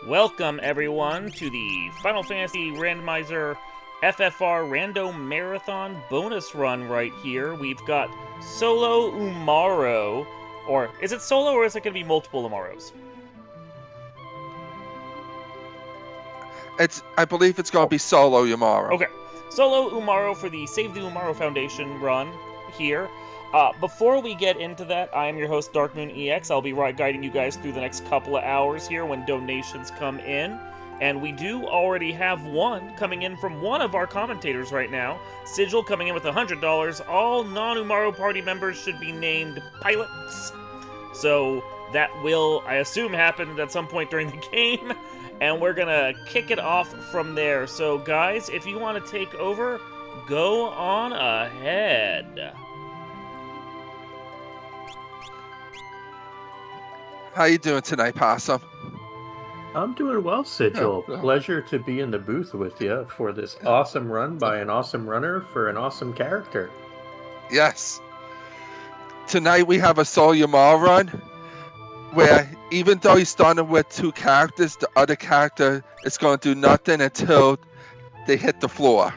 Welcome, everyone, to the Final Fantasy Randomizer FFR Rando Marathon bonus run right here. We've got Solo Umaro, or is it solo or is it going to be multiple Umaros? I believe it's going to be solo Umaro. Okay, Solo Umaro for the Save the Umaro Foundation run here. Before we get into that, I am your host, Darkmoon EX. I'll be guiding you guys through the next couple of hours here when donations come in. And we do already have one coming in from one of our commentators right now. Sigil coming in with $100. All non-Umaro party members should be named pilots. So that will, I assume, happen at some point during the game. And we're going to kick it off from there. So guys, if you want to take over, go on ahead. How you doing tonight, Possum? I'm doing well, Sigil. Yeah. Pleasure to be in the booth with you for this awesome run by an awesome runner for an awesome character. Yes. Tonight we have a solo Umaro run where even though he's starting with two characters, the other character is going to do nothing until they hit the floor.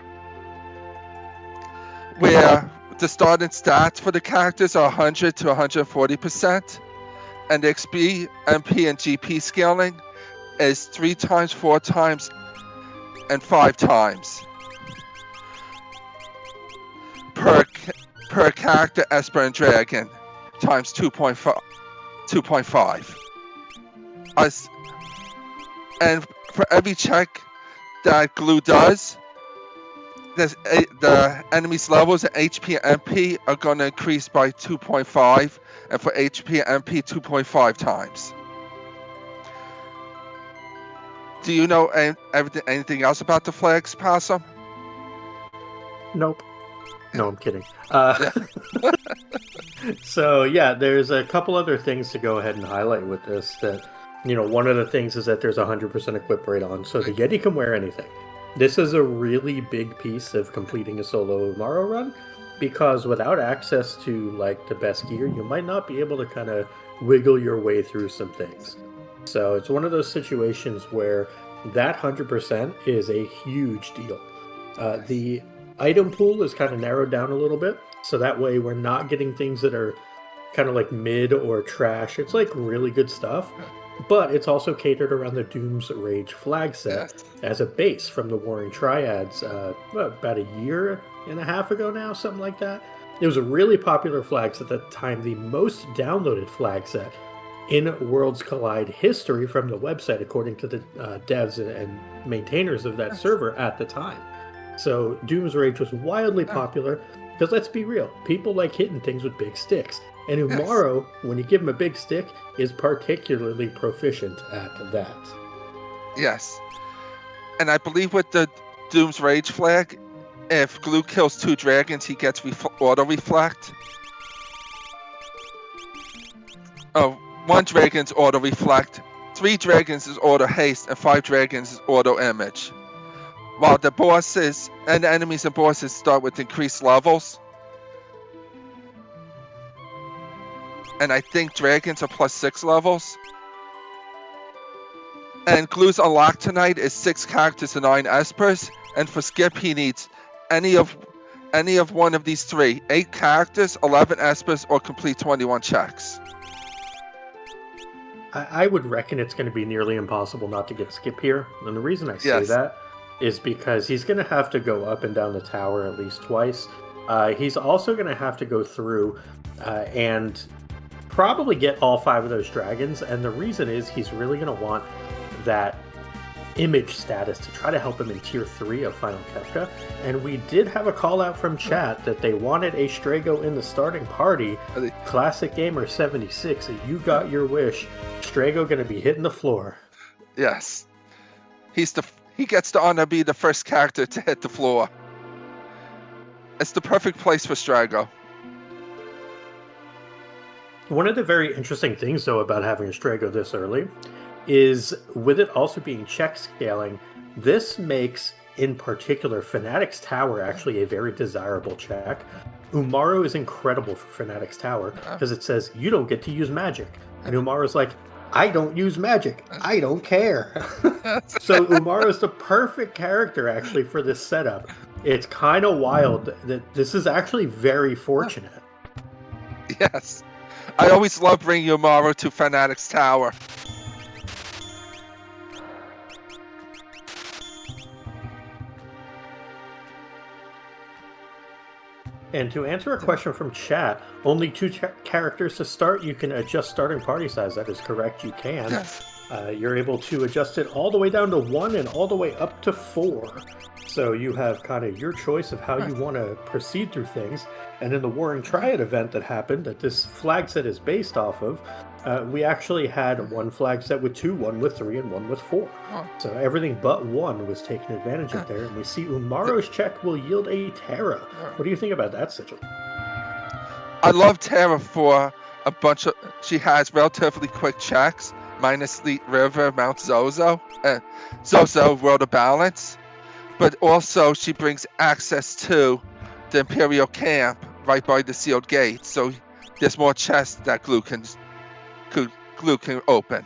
Where the starting stats for the characters are 100 to 140%. And the XP, MP, and GP scaling is 3 times, 4 times, and 5 times per character, Esper and Dragon, times 2.5. And for every check that Glue does, the enemy's levels of HP and MP are going to increase by 2.5, and for HP and MP 2.5 times. Do you know anything else about the flags, Possum? Nope. No, I'm kidding. So yeah, there's a couple other things to go ahead and highlight with this. That one of the things is that there's 100% equip rate on, so the Yeti can wear anything. This is a really big piece of completing a solo Umaro run, because without access to like the best gear, you might not be able to kind of wiggle your way through some things. So it's one of those situations where that 100% is a huge deal. The item pool is kind of narrowed down a little bit, so that way we're not getting things that are kind of like mid or trash. It's like really good stuff. But it's also catered around the Doom's Rage flag set as a base from the Warring Triads about a year and a half ago now, something like that. It was a really popular flag set at the time, the most downloaded flag set in Worlds Collide history from the website, according to the devs and maintainers of that server at the time. So Doom's Rage was wildly popular because, let's be real, people like hitting things with big sticks. And Umaro, when you give him a big stick, is particularly proficient at that. Yes. And I believe with the Doom's Rage flag, if Glue kills 2 dragons, he gets auto-reflect. 1 dragon's auto-reflect, 3 dragons is auto-haste, and 5 dragons is auto-image. While the bosses and the enemies and bosses start with increased levels. And I think dragons are plus 6 levels. And Glue's unlocked tonight is 6 characters and 9 espers. And for skip, he needs any of one of these 3: 8 characters, 11 espers, or complete 21 checks. I would reckon it's going to be nearly impossible not to get skip here. And the reason I say that is because he's going to have to go up and down the tower at least twice. He's also going to have to go through and probably get all 5 of those dragons, and the reason is he's really going to want that image status to try to help him in tier 3 of Final Kefka. And we did have a call out from chat that they wanted a Strago in the starting party. Classic Gamer 76, you got your wish. Strago going to be hitting the floor. Yes, he gets the honor to be the first character to hit the floor. It's the perfect place for Strago. One of the very interesting things, though, about having a Strago this early is, with it also being check scaling, this makes, in particular, Fnatic's Tower actually a very desirable check. Umaro is incredible for Fnatic's Tower because it says you don't get to use magic. And Umaro's like, I don't use magic. I don't care. So Umaro's the perfect character, actually, for this setup. It's kind of wild that this is actually very fortunate. Yes. I always love bringing Umaro to Fanatic's Tower. And to answer a question from chat, only 2 characters to start. You can adjust starting party size. That is correct, you can. Yes. You're able to adjust it all the way down to 1 and all the way up to 4. So you have kind of your choice of how you want to proceed through things. And in the Warring Triad event that happened, that this flag set is based off of, we actually had 1 flag set with 2, 1 with 3, and 1 with 4. So everything but 1 was taken advantage of there. And we see Umaro's check will yield a Terra. What do you think about that, Sigil? I love Terra for a bunch of... She has relatively quick checks, minus Leet River, Mount Zozo, Zozo, World of Balance. But also she brings access to the Imperial camp right by the sealed gate. So there's more chests that Glue can open.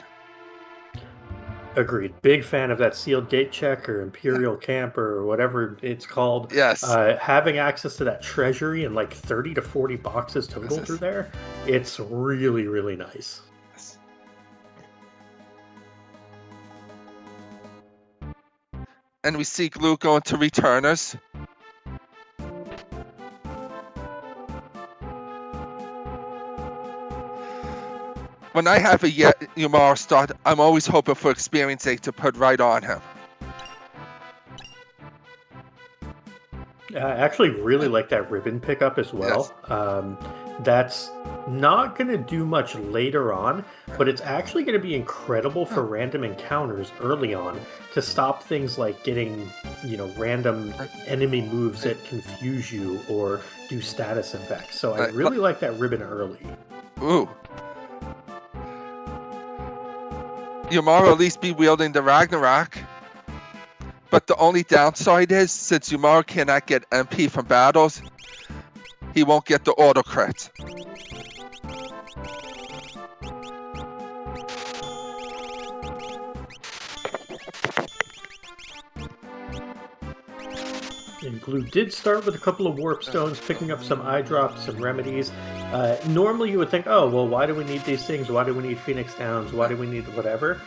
Agreed. Big fan of that sealed gate check or Imperial camp or whatever it's called. Yes. Having access to that treasury and like 30 to 40 boxes total through there, it's really, really nice. Yes. And we see Glue going to returners. When I have a Umar start, I'm always hoping for Experience 8 to put right on him. I actually really like that ribbon pickup as well. Yes. That's not going to do much later on, but it's actually going to be incredible for random encounters early on to stop things like getting, random enemy moves that confuse you or do status effects. So I really like that ribbon early. Ooh. Umar will at least be wielding the Ragnarok. But the only downside is, since Umar cannot get MP from battles, he won't get the auto crit. And Glue did start with a couple of warp stones, picking up some eye drops, some remedies. Normally you would think, oh, well, why do we need these things? Why do we need Phoenix Downs? Why do we need whatever?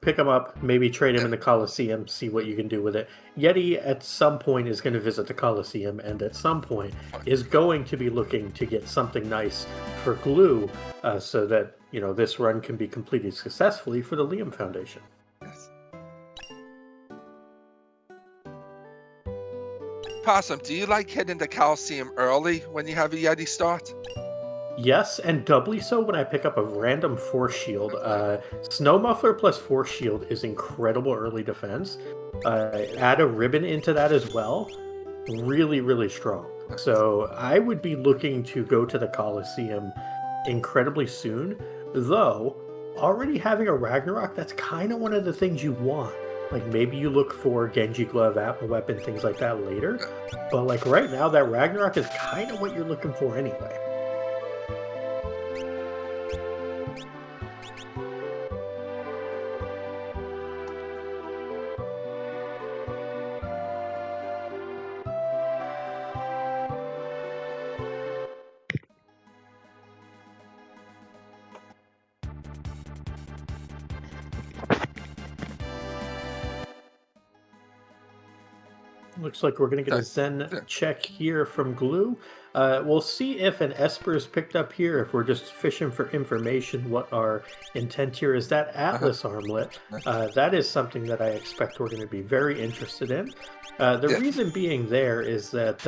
Pick them up, maybe trade them in the Coliseum, see what you can do with it. Yeti at some point is going to visit the Coliseum, and at some point is going to be looking to get something nice for Glue, so that, this run can be completed successfully for the Liam Foundation. Possum, do you like hitting the Coliseum early when you have a Yeti start? Yes, and doubly so when I pick up a random Force Shield. Snow Muffler plus Force Shield is incredible early defense. Add a ribbon into that as well. Really, really strong. So I would be looking to go to the Coliseum incredibly soon. Though, already having a Ragnarok, that's kind of one of the things you want. Like, maybe you look for Genji Glove, weapon, things like that later. But, like, right now, that Ragnarok is kind of what you're looking for anyway. Looks like we're going to get a Zen check here from Glue. We'll see if an Esper is picked up here, if we're just fishing for information, what our intent here is. That Atlas armlet, that is something that I expect we're going to be very interested in. The reason being there is that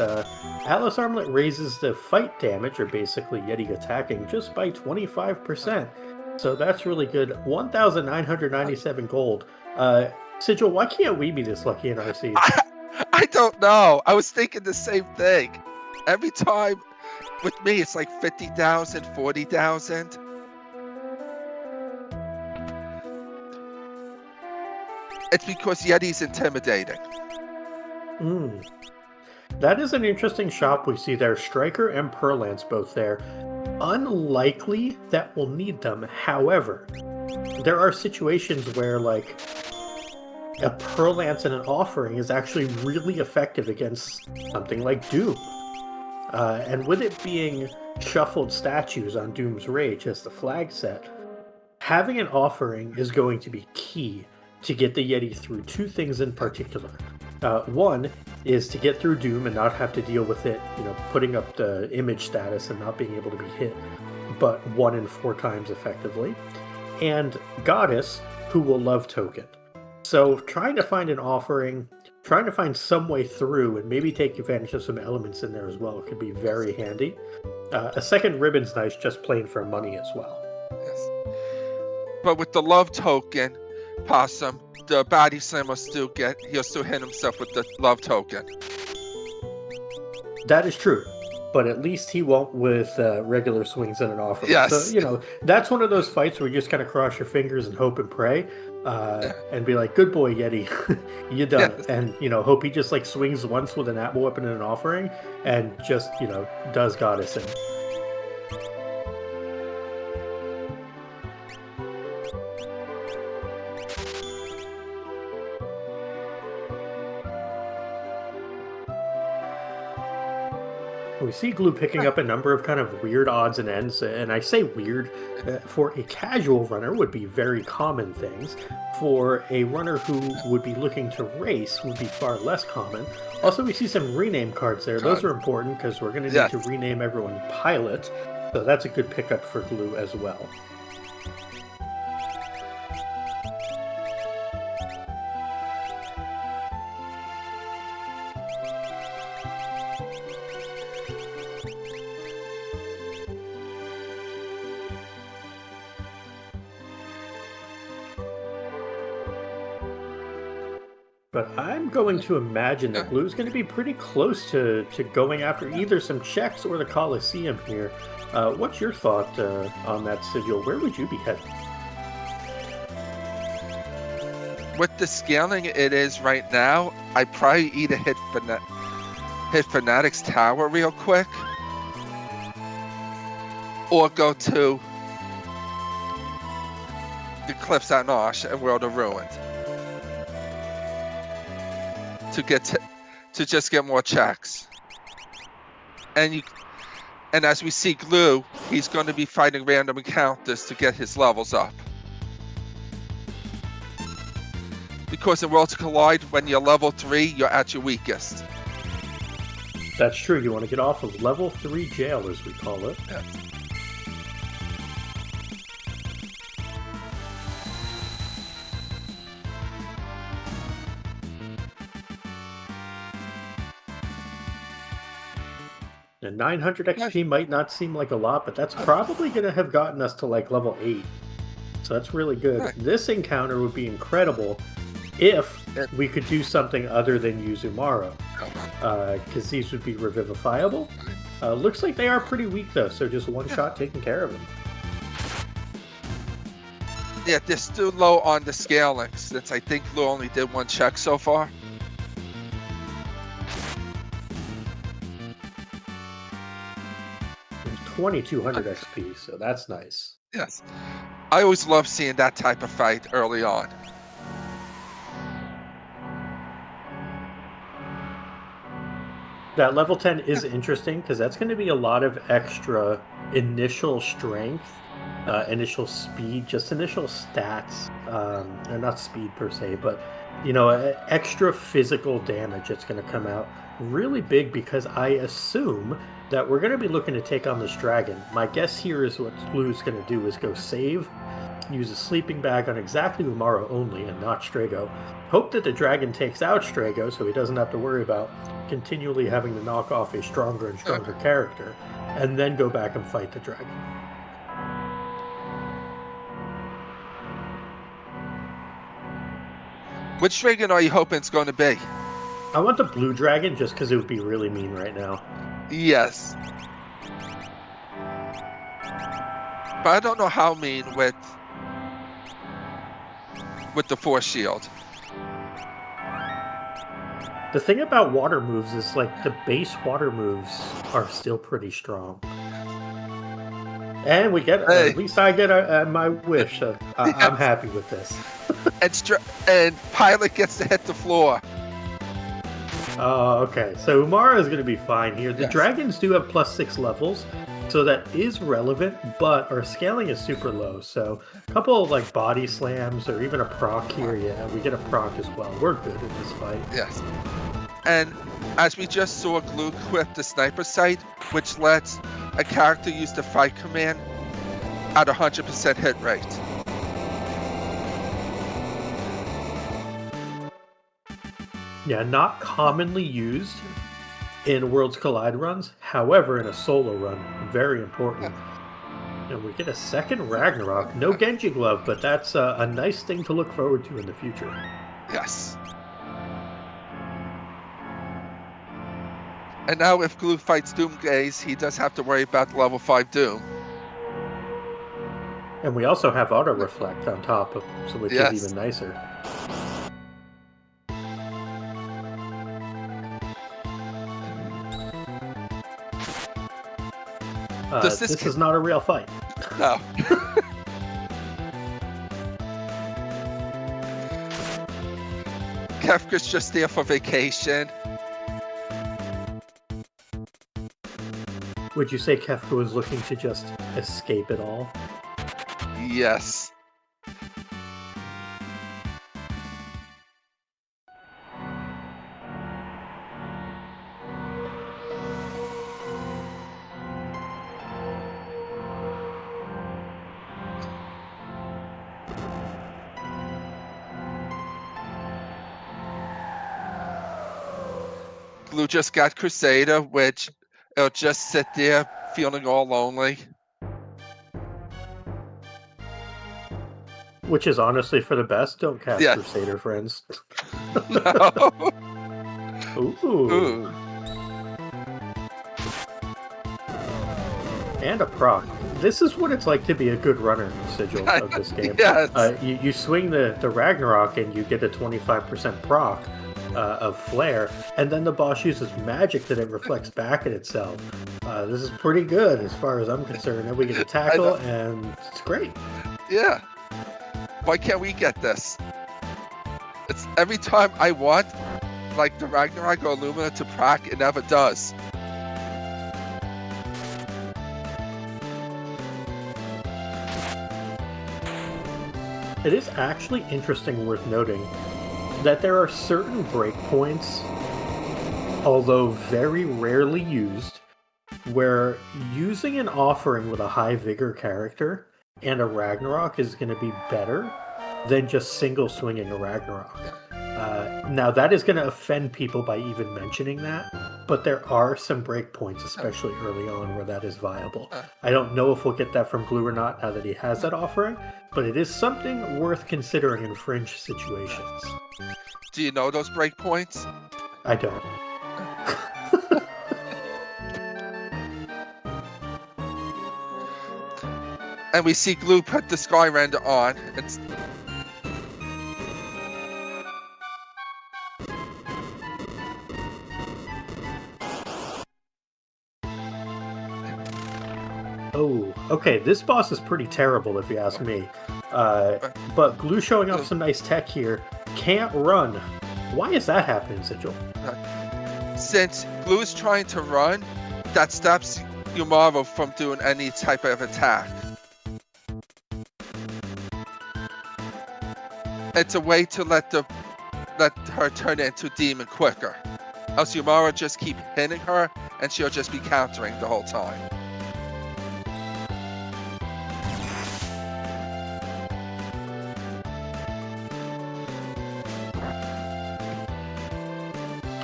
Atlas armlet raises the fight damage, or basically Yeti attacking, just by 25%. So that's really good. 1,997 gold. Sigil, why can't we be this lucky in our seeds? I don't know. I was thinking the same thing. Every time with me, it's like 50,000, 40,000. It's because Yeti's intimidating. That is an interesting shop we see there. Striker and Perlance both there. unlikely that we'll need them. However, there are situations where, like, a Pearl Lance and an Offering is actually really effective against something like Doom. And with it being shuffled statues on Doom's Rage as the flag set, having an Offering is going to be key to get the Yeti through two things in particular. One is to get through Doom and not have to deal with it, putting up the image status and not being able to be hit, but 1 in 4 times effectively. And Goddess, who will love token. So trying to find an Offering, trying to find some way through and maybe take advantage of some elements in there as well could be very handy. A second ribbon's nice, just plain for money as well. Yes. But with the love token, Possum, the body slam he'll still hit himself with the love token. That is true. But at least he won't with regular swings and an Offering. Yes. So, that's one of those fights where you just kind of cross your fingers and hope and pray and be like, good boy, Yeti, you done it. And, hope he just like swings once with an Atma weapon and an Offering and just, does Goddess in. We see Glue picking up a number of kind of weird odds and ends, and I say weird, for a casual runner would be very common things. For a runner who would be looking to race would be far less common. Also, we see some rename cards there. Those are important because we're going to need to rename everyone Pilot, so that's a good pickup for Glue as well. But I'm going to imagine that Glue is going to be pretty close to going after either some checks or the Coliseum here. What's your thought on that sigil? Where would you be heading? With the scaling it is right now, I'd probably either hit Fanatic's Tower real quick, or go to the Cliffs at Nosh and World of Ruins to just get more checks. And as we see Glue, he's going to be fighting random encounters to get his levels up. Because in Worlds Collide, when you're level 3, you're at your weakest. That's true. You want to get off of level 3 jail, as we call it. Yeah. And 900 XP might not seem like a lot, but that's probably going to have gotten us to like level 8. So that's really good. Right. This encounter would be incredible if we could do something other than use Umaro. Because these would be revivifiable. Looks like they are pretty weak though, so just one shot taking care of them. Yeah, they're still low on the scaling, since I think Glue only did 1 check so far. There's 2200 XP, so that's nice. Yes. I always love seeing that type of fight early on. That level 10 is interesting because that's going to be a lot of extra initial strength, initial speed, just initial stats, and not speed per se, but extra physical damage that's going to come out really big because I assume that we're going to be looking to take on this dragon. My guess here is what Glue's going to do is go save, use a sleeping bag on exactly Umaro only and not Strago. Hope that the dragon takes out Strago so he doesn't have to worry about continually having to knock off a stronger and stronger character, and then go back and fight the dragon. Which dragon are you hoping it's going to be? I want the blue dragon just because it would be really mean right now. Yes. But I don't know how mean with the Force Shield. The thing about water moves is like the base water moves are still pretty strong. And we get, Hey. at least I get my wish. I'm happy with this. And Pilot gets to hit the floor. Okay, so Umara is going to be fine here. The Yes. dragons do have +6 levels, so that is relevant, but our scaling is super low. So a couple of like body slams or even a proc here. Yeah, we get a proc as well. We're good in this fight. Yes. And as we just saw, Glue equip the sniper sight, which lets a character use the fight command at 100% hit rate. Yeah, not commonly used in Worlds Collide runs. However, in a solo run, very important. And we get a second Ragnarok. No Genji glove, but that's a nice thing to look forward to in the future. Yes. And now if Glue fights Doomgaze, he does have to worry about level 5 Doom. And we also have Auto Reflect on top, which Yes. is even nicer. This is not a real fight. No. Kefka's just there for vacation. Would you say Kefka was looking to just escape it all? Yes. Glue just got Crusader, which it'll just sit there feeling all lonely. Which is honestly for the best. Don't cast Yeah. Crusader, friends. No. Ooh. And a proc. This is what it's like to be a good runner, Sigil, of this game. Yes. You swing the Ragnarok and you get a 25% proc of flare, and then the boss uses magic that it reflects back at itself. This is pretty good as far as I'm concerned. And we get a tackle, and it's great. Yeah. Why can't we get this? It's every time I want, like the Ragnarok or Illumina to proc, it never does. It is actually interesting, worth noting, that there are certain breakpoints, although very rarely used, where using an offering with a high vigor character and a Ragnarok is going to be better than just single swinging a Ragnarok. Now that is going to offend people by even mentioning that, but there are some breakpoints, especially early on, where that is viable. I don't know if we'll get that from Glue or not now that he has that offering, but it is something worth considering in fringe situations. Do you know those breakpoints? I don't. And we see Glue put the Sky Render on. It's Oh, okay, this boss is pretty terrible if you ask me. But Glue showing off some nice tech here. Can't run. Why is that happening, Sigil? since Glue is trying to run, that stops Umaro from doing any type of attack. It's a way to let her turn into demon quicker. Else Umaro just keep hitting her and she'll just be countering the whole time.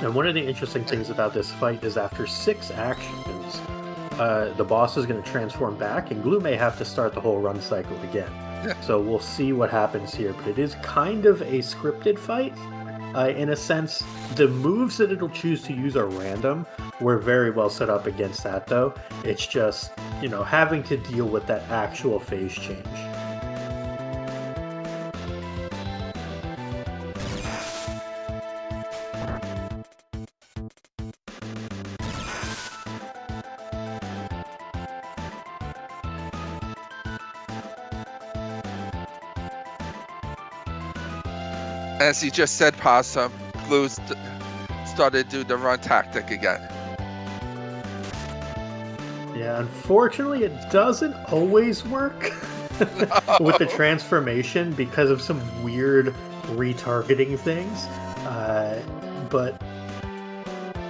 And one of the interesting things about this fight is after 6 actions, the boss is going to transform back, and Glue may have to start the whole run cycle again. Yeah. So we'll see what happens here, but it is kind of a scripted fight. In a sense, the moves that it'll choose to use are random. We're very well set up against that, though. It's just, having to deal with that actual phase change. As he just said, Possum, Glue started to do the run tactic again. Yeah, unfortunately, it doesn't always work with the transformation because of some weird retargeting things. But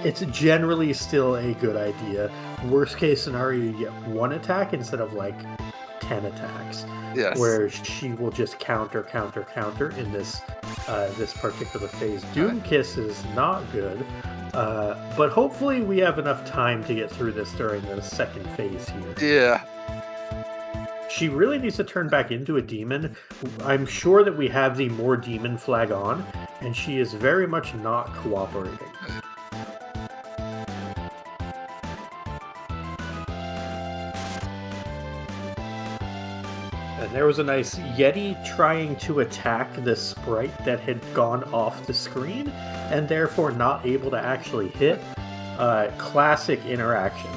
it's generally still a good idea. Worst case scenario, you get one attack instead of like 10 attacks. Yes. Where she will just counter in this this particular phase. Doom Kiss is not good, but hopefully we have enough time to get through this during the second phase here. Yeah. She really needs to turn back into a demon. I'm sure that we have the more demon flag on, and she is very much not cooperating. And there was a nice Yeti trying to attack the sprite that had gone off the screen, and therefore not able to actually hit. Classic interaction.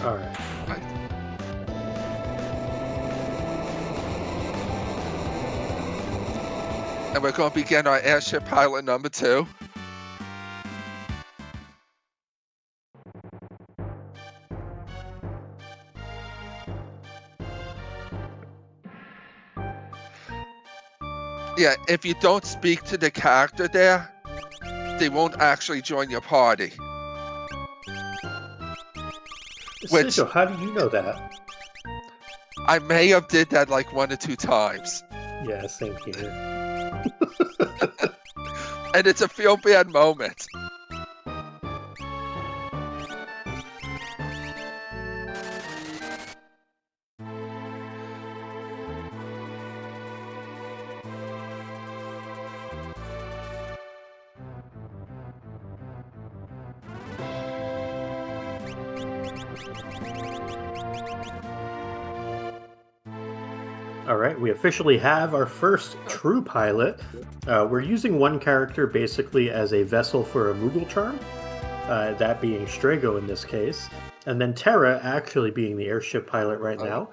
All right. And we're going to begin our airship pilot number 2. Yeah, if you don't speak to the character there, they won't actually join your party. Sisho, how do you know that? I may have did that like 1 or 2 times. Yeah, same here. And it's a feel bad moment. All right, we officially have our first true pilot. We're using one character basically as a vessel for a Moogle charm, that being Strago in this case, and then Terra actually being the airship pilot right now.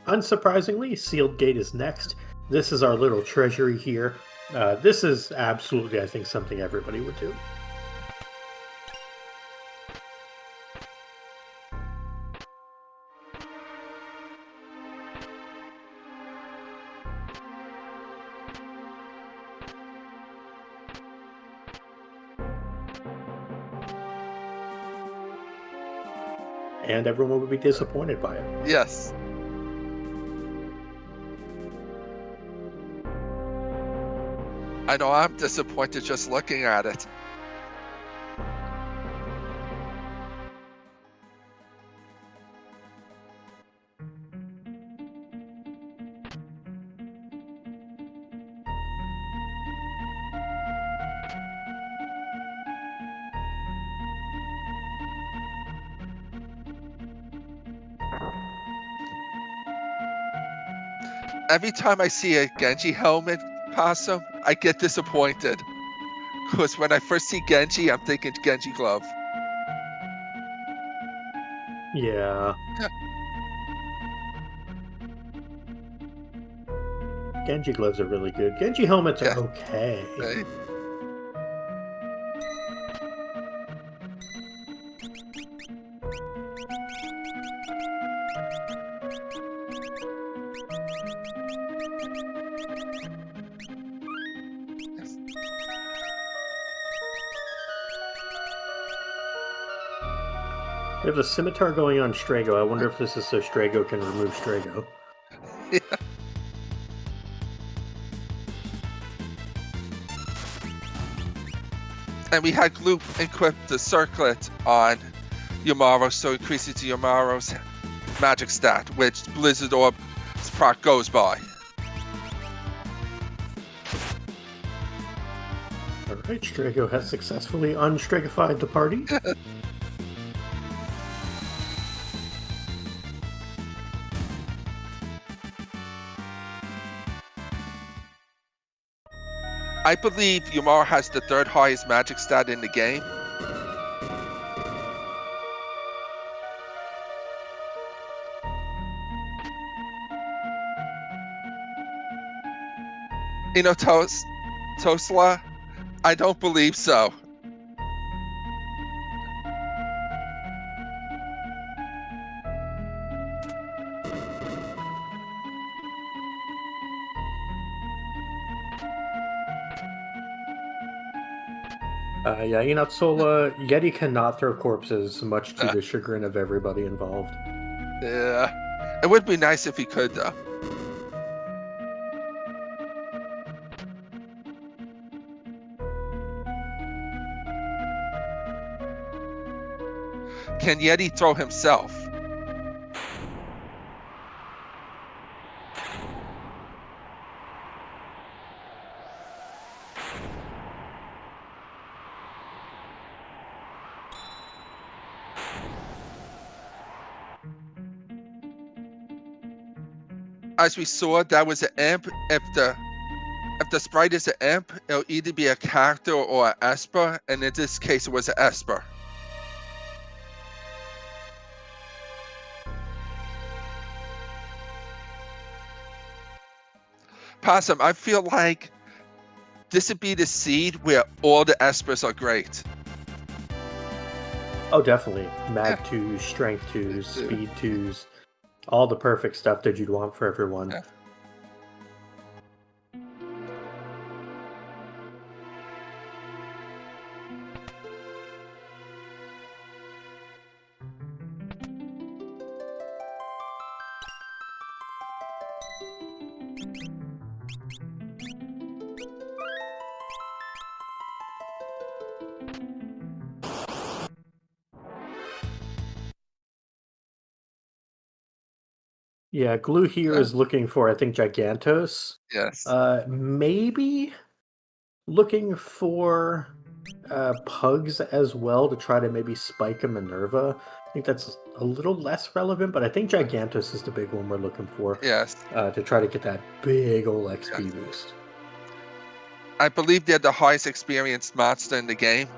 Unsurprisingly, Sealed Gate is next. This is our little treasury here. This is absolutely, I think, something everybody would do. And everyone would be disappointed by it. Yes. I know I'm disappointed just looking at it. Every time I see a Genji helmet, Possum, I get disappointed. Because when I first see Genji, I'm thinking Genji glove. Yeah. Genji gloves are really good. Genji helmets are okay. Right? We have a scimitar going on Strago. I wonder if this is so Strago can remove Strago. Yeah. And we had Gloop equip the circlet on Yamaro, so increases Yamaro's magic stat, which Blizzard Orb's proc goes by. Alright, Strago has successfully unstragified the party. I believe Umaro has the third highest magic stat in the game. You know, Tosla, I don't believe so. Yeah, Sola, Yeti cannot throw corpses, much to the chagrin of everybody involved. Yeah. It would be nice if he could, though. Can Yeti throw himself? As we saw, that was an imp. If the sprite is an imp, it'll either be a character or an esper, and in this case, it was an esper. Possum, I feel like this would be the seed where all the espers are great. Oh, definitely. Mag Yeah. 2s, Strength 2s, Speed 2s, all the perfect stuff that you'd want for everyone. Yeah. Yeah, Glue here is looking for, I think, Gigantos. Yes. Maybe looking for Pugs as well to try to maybe spike a Minerva. I think that's a little less relevant, but I think Gigantos is the big one we're looking for. Yes. To try to get that big ol' XP boost. I believe they're the highest experienced monster in the game.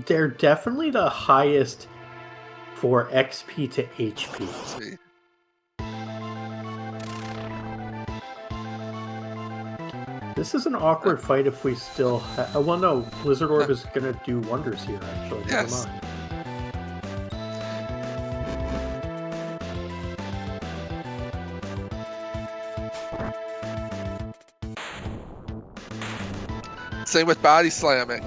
They're definitely the highest for XP to HP. Sweet. This is an awkward fight if we still well, no, Blizzard Orb is going to do wonders here, actually. Yes. Never mind. Same with body slamming.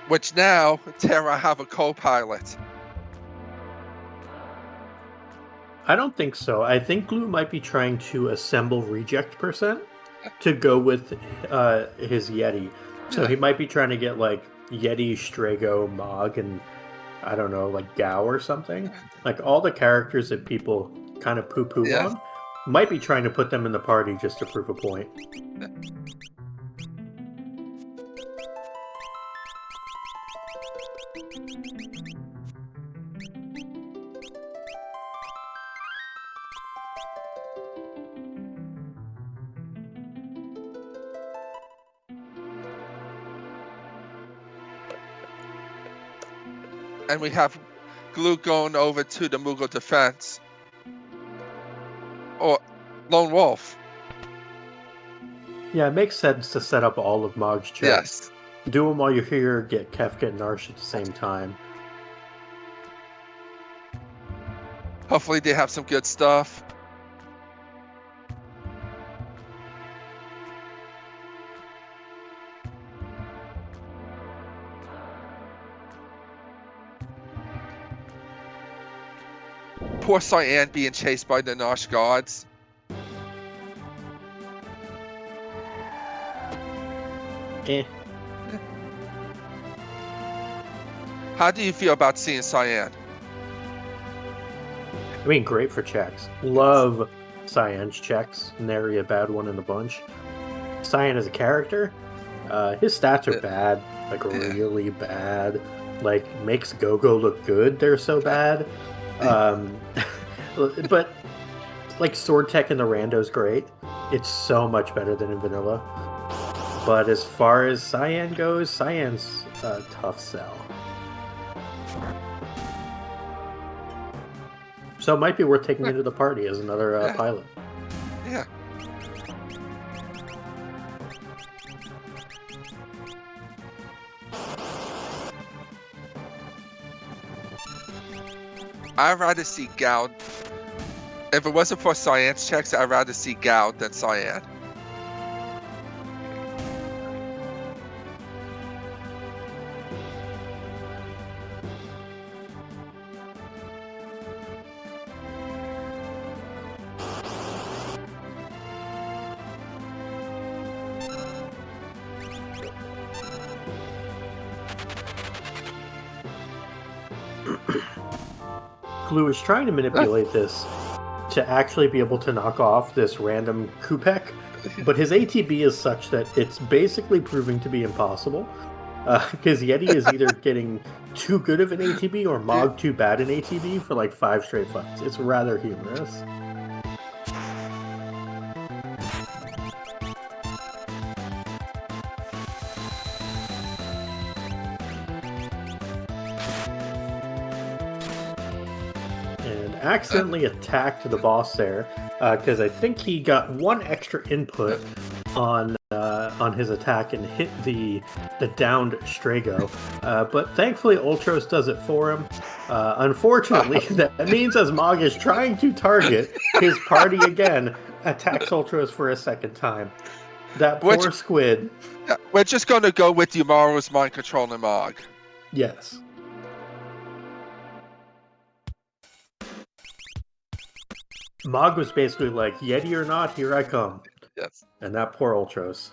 Which now, Terra have a co-pilot. I don't think so. I think Glue might be trying to assemble reject percent to go with his Yeti. So he might be trying to get like Yeti, Strago, Mog, and I don't know, like Gao or something. Like all the characters that people kind of poo-poo on, might be trying to put them in the party just to prove a point. And we have Glue going over to the Moogle defense. Or Lone Wolf. Yeah, it makes sense to set up all of Mog's checks. Yes. Do them while you're here, get Kefka and Narsh at the same time. Hopefully they have some good stuff. Poor Cyan being chased by the Nosh guards. How do you feel about seeing Cyan? mean, great for checks. Love Cyan's checks. Nary a bad one in the bunch. Cyan as a character, his stats are bad, like really bad. Like makes Go-Go look good. They're so bad. But like sword tech in the Rando's great. It's so much better than in vanilla. But as far as Cyan goes, Cyan's a tough sell. So it might be worth taking into the party as another pilot. Yeah. I'd rather see Goud. If it wasn't for Cyan's checks, I'd rather see Goud than Cyan. Glue is trying to manipulate this to actually be able to knock off this random Kupek, but his ATB is such that it's basically proving to be impossible. Because Yeti is either getting too good of an ATB or Mog too bad an ATB for like 5 straight fights. It's rather humorous. Accidentally attacked the boss there because I think he got one extra input on his attack and hit the downed Strago, but thankfully Ultros does it for him. Unfortunately, that means as Mog is trying to target his party again, attacks Ultros for a second time. That poor squid. We're just going to go with Umaro's mind controlling Mog. Yes. Mog was basically like, Yeti or not, here I come. Yes. And that poor Ultros.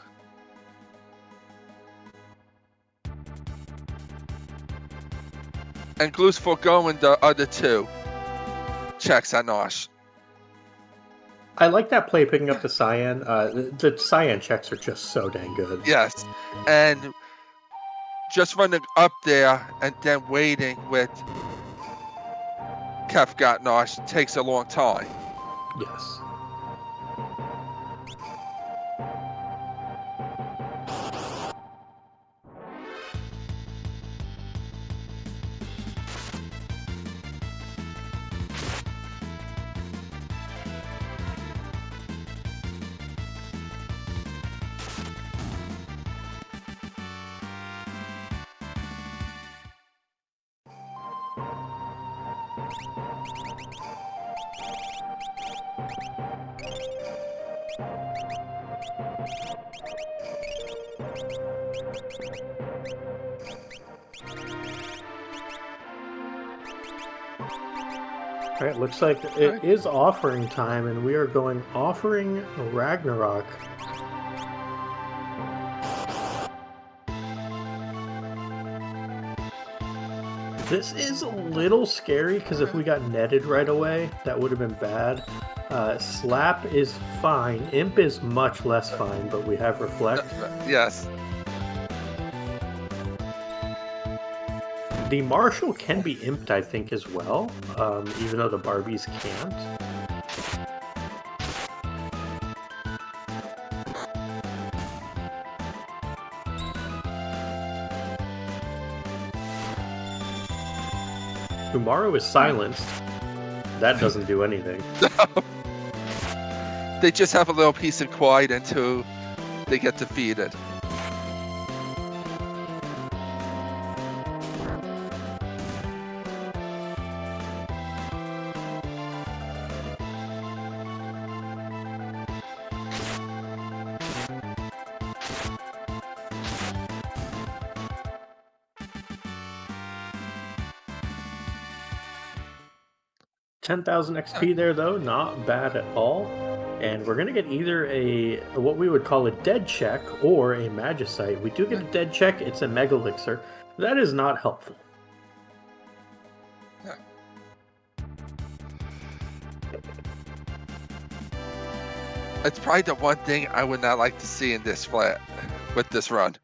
And Glue's foregoing the other 2 checks at Nosh. I like that play picking up the Cyan. The Cyan checks are just so dang good. Yes. And just running up there and then waiting with Kefgat Nosh takes a long time. Yes. All right, looks like it is offering time, and we are going offering Ragnarok. This is a little scary, because if we got netted right away, that would have been bad. Slap is fine. Imp is much less fine, but we have Reflect. Yes. The Marshal can be imped, I think, as well, even though the Barbies can't. Umaru is silenced. That doesn't do anything. They just have a little peace and quiet until they get defeated. $10,000 XP there, though, not bad at all. And we're going to get either what we would call a dead check or a Magicite. We do get a dead check. It's a Mega Elixir. That is not helpful. It's probably the one thing I would not like to see in this flat with this run.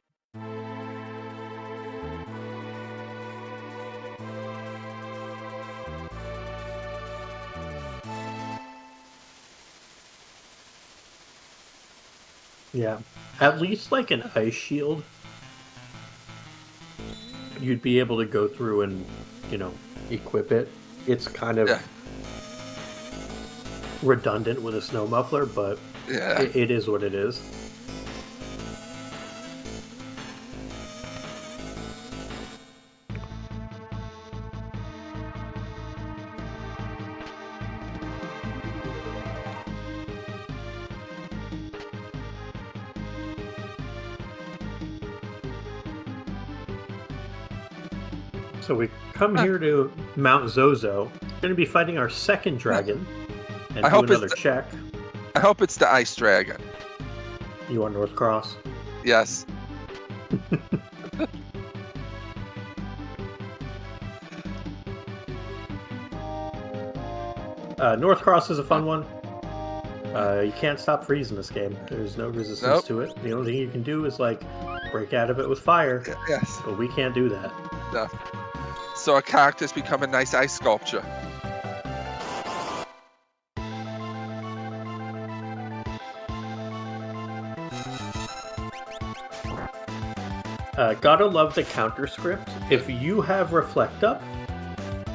Yeah. At least like an ice shield, you'd be able to go through and, equip it. It's kind of Yeah. redundant with a snow muffler, but Yeah. it is what it is. So we come here to Mount Zozo. Going to be fighting our second dragon and I do hope it's another the- check. I hope it's the Ice Dragon. You want North Cross? Yes. North Cross is a fun one. You can't stop freezing this game. There's no resistance Nope. to it. The only thing you can do is like break out of it with fire, Yes. but we can't do that. No. So our characters become a nice ice sculpture. Gotta love the counter script. If you have Reflect Up,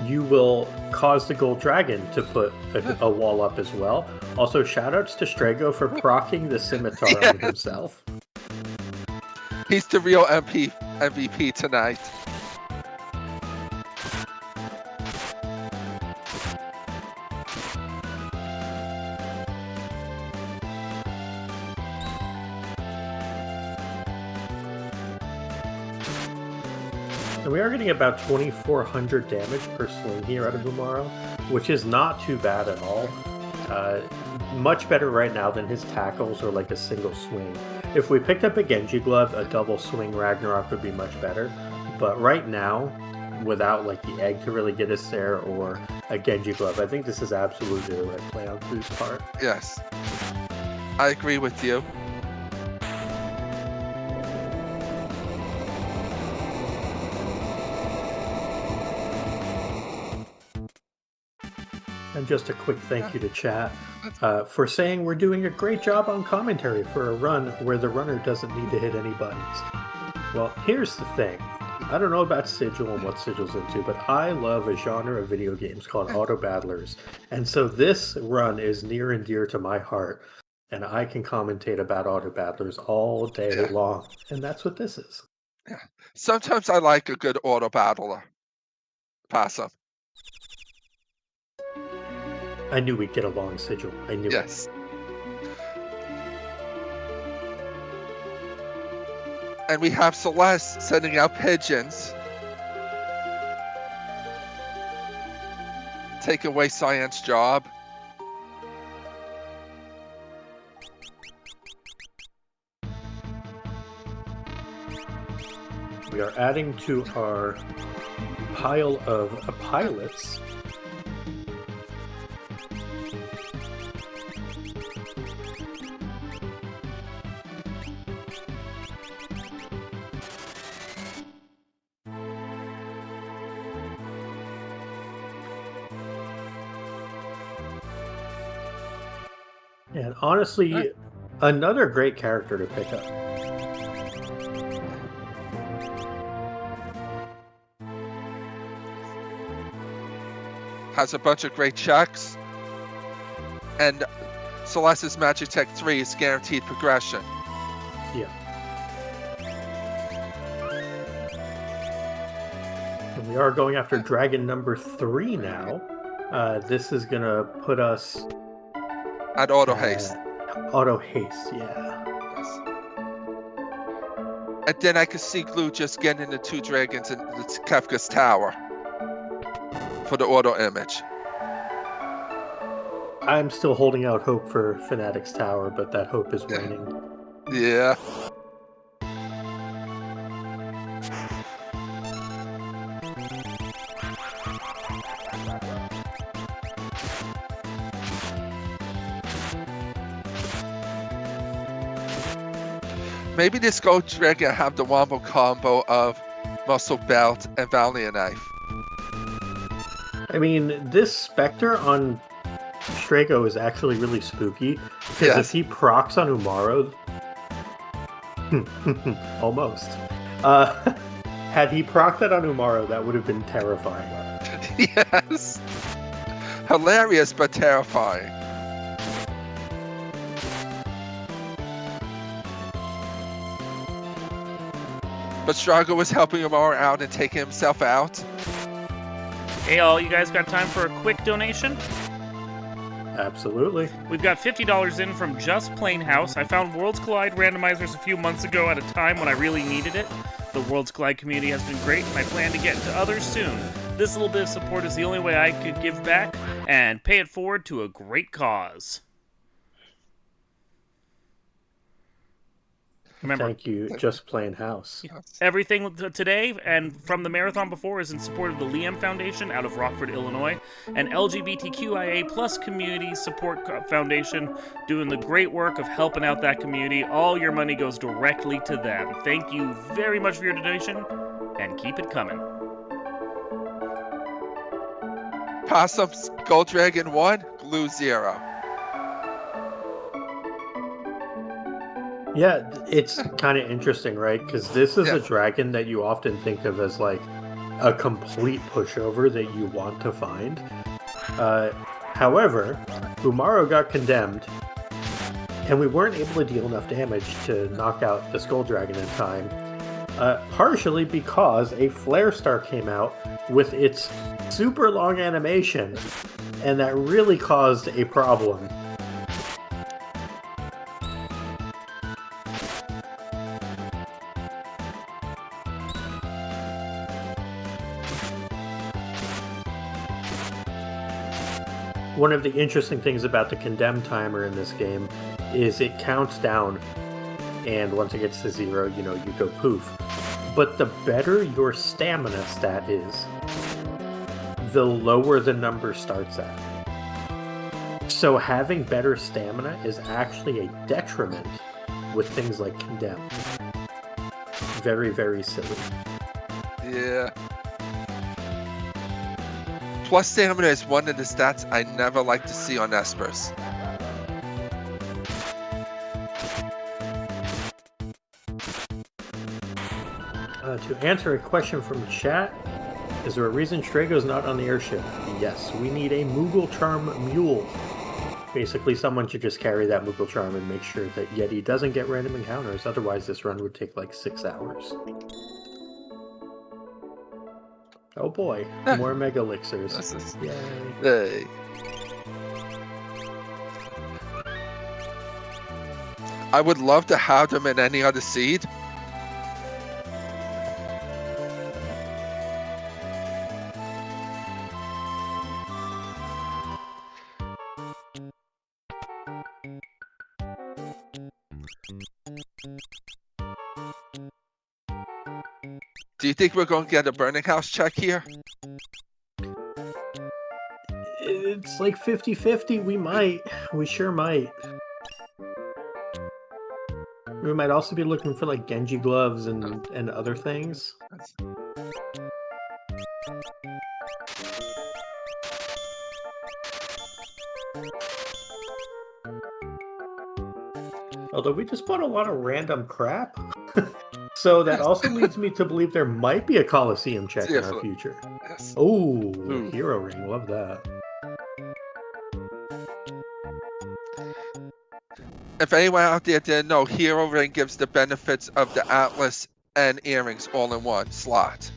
you will cause the Gold Dragon to put a wall up as well. Also, shoutouts to Strago for proccing the scimitar on Yes. himself. He's the real MVP tonight. And we are getting about 2,400 damage per swing here out of Umaro, which is not too bad at all. Much better right now than his tackles or like a single swing. If we picked up a Genji Glove, a double swing Ragnarok would be much better. But right now, without like the egg to really get us there or a Genji Glove, I think this is absolutely the right play on Blue's part. Yes. I agree with you. And just a quick thank you to chat for saying we're doing a great job on commentary for a run where the runner doesn't need to hit any buttons. Well, here's the thing. I don't know about Sigil and what Sigil's into, but I love a genre of video games called Auto Battlers. And so this run is near and dear to my heart. And I can commentate about Auto Battlers all day long. And that's what this is. Yeah. Sometimes I like a good auto battler. Possum. I knew we'd get along, Sigil. I knew it. Yes. And we have Celeste sending out pigeons. Take away Cyan's job. We are adding to our pile of pilots. And honestly, another great character to pick up. Has a bunch of great checks. And Celeste's Magic Tech 3 is guaranteed progression. Yeah. And we are going after dragon number 3 now. This is going to put us At Auto Haste. Auto Haste, yeah. Yes. And then I could see Glue just getting the 2 dragons in Kefka's tower for the auto image. I'm still holding out hope for Fnatic's tower, but that hope is waning. Yeah. Maybe this gold dragon have the wombo combo of muscle belt and valiant knife. I mean, this Spectre on Strago is actually really spooky, because if he procs on Umaro... almost. Had he procced that on Umaro, that would have been terrifying. Yes. Hilarious, but terrifying. But Strago was helping Umaro out and taking himself out. Hey, all, you guys got time for a quick donation? Absolutely. We've got $50 in from Just Plain House. I found Worlds Collide randomizers a few months ago at a time when I really needed it. The Worlds Collide community has been great, and I plan to get into others soon. This little bit of support is the only way I could give back and pay it forward to a great cause. Remember, thank you, Just Plain House. Everything today and from the marathon before is in support of the Liam Foundation out of Rockford, Illinois, an LGBTQIA plus community support foundation doing the great work of helping out that community. All your money goes directly to them. Thank you very much for your donation, and keep it coming. Possum's Gold Dragon 1, Glue 0. Yeah, it's kind of interesting, right? Because this is a dragon that you often think of as like a complete pushover that you want to find. However, Umaro got condemned, and we weren't able to deal enough damage to knock out the Skull Dragon in time. Partially because a Flare Star came out with its super long animation, and that really caused a problem. One of the interesting things about the condemn timer in this game is it counts down, and once it gets to 0, you go poof. But the better your stamina stat is, the lower the number starts at. So having better stamina is actually a detriment with things like condemn. Very, very silly. Yeah. Plus stamina is one of the stats I never like to see on Espers. To answer a question from chat, is there a reason Strago's not on the airship? Yes, we need a Moogle Charm Mule. Basically, someone should just carry that Moogle Charm and make sure that Yeti doesn't get random encounters, otherwise this run would take like 6 hours. Oh boy, more Mega Elixirs. Yay. Hey. I would love to have them in any other seed. Do you think we're going to get a Burning House check here? It's like 50-50. We might. We sure might. We might also be looking for like Genji gloves and other things. Although we just bought a lot of random crap. So that also leads me to believe there might be a Coliseum check in our future. Yes. Oh, Hero Ring. Love that. If anyone out there didn't know, Hero Ring gives the benefits of the Atlas and earrings all in one slot.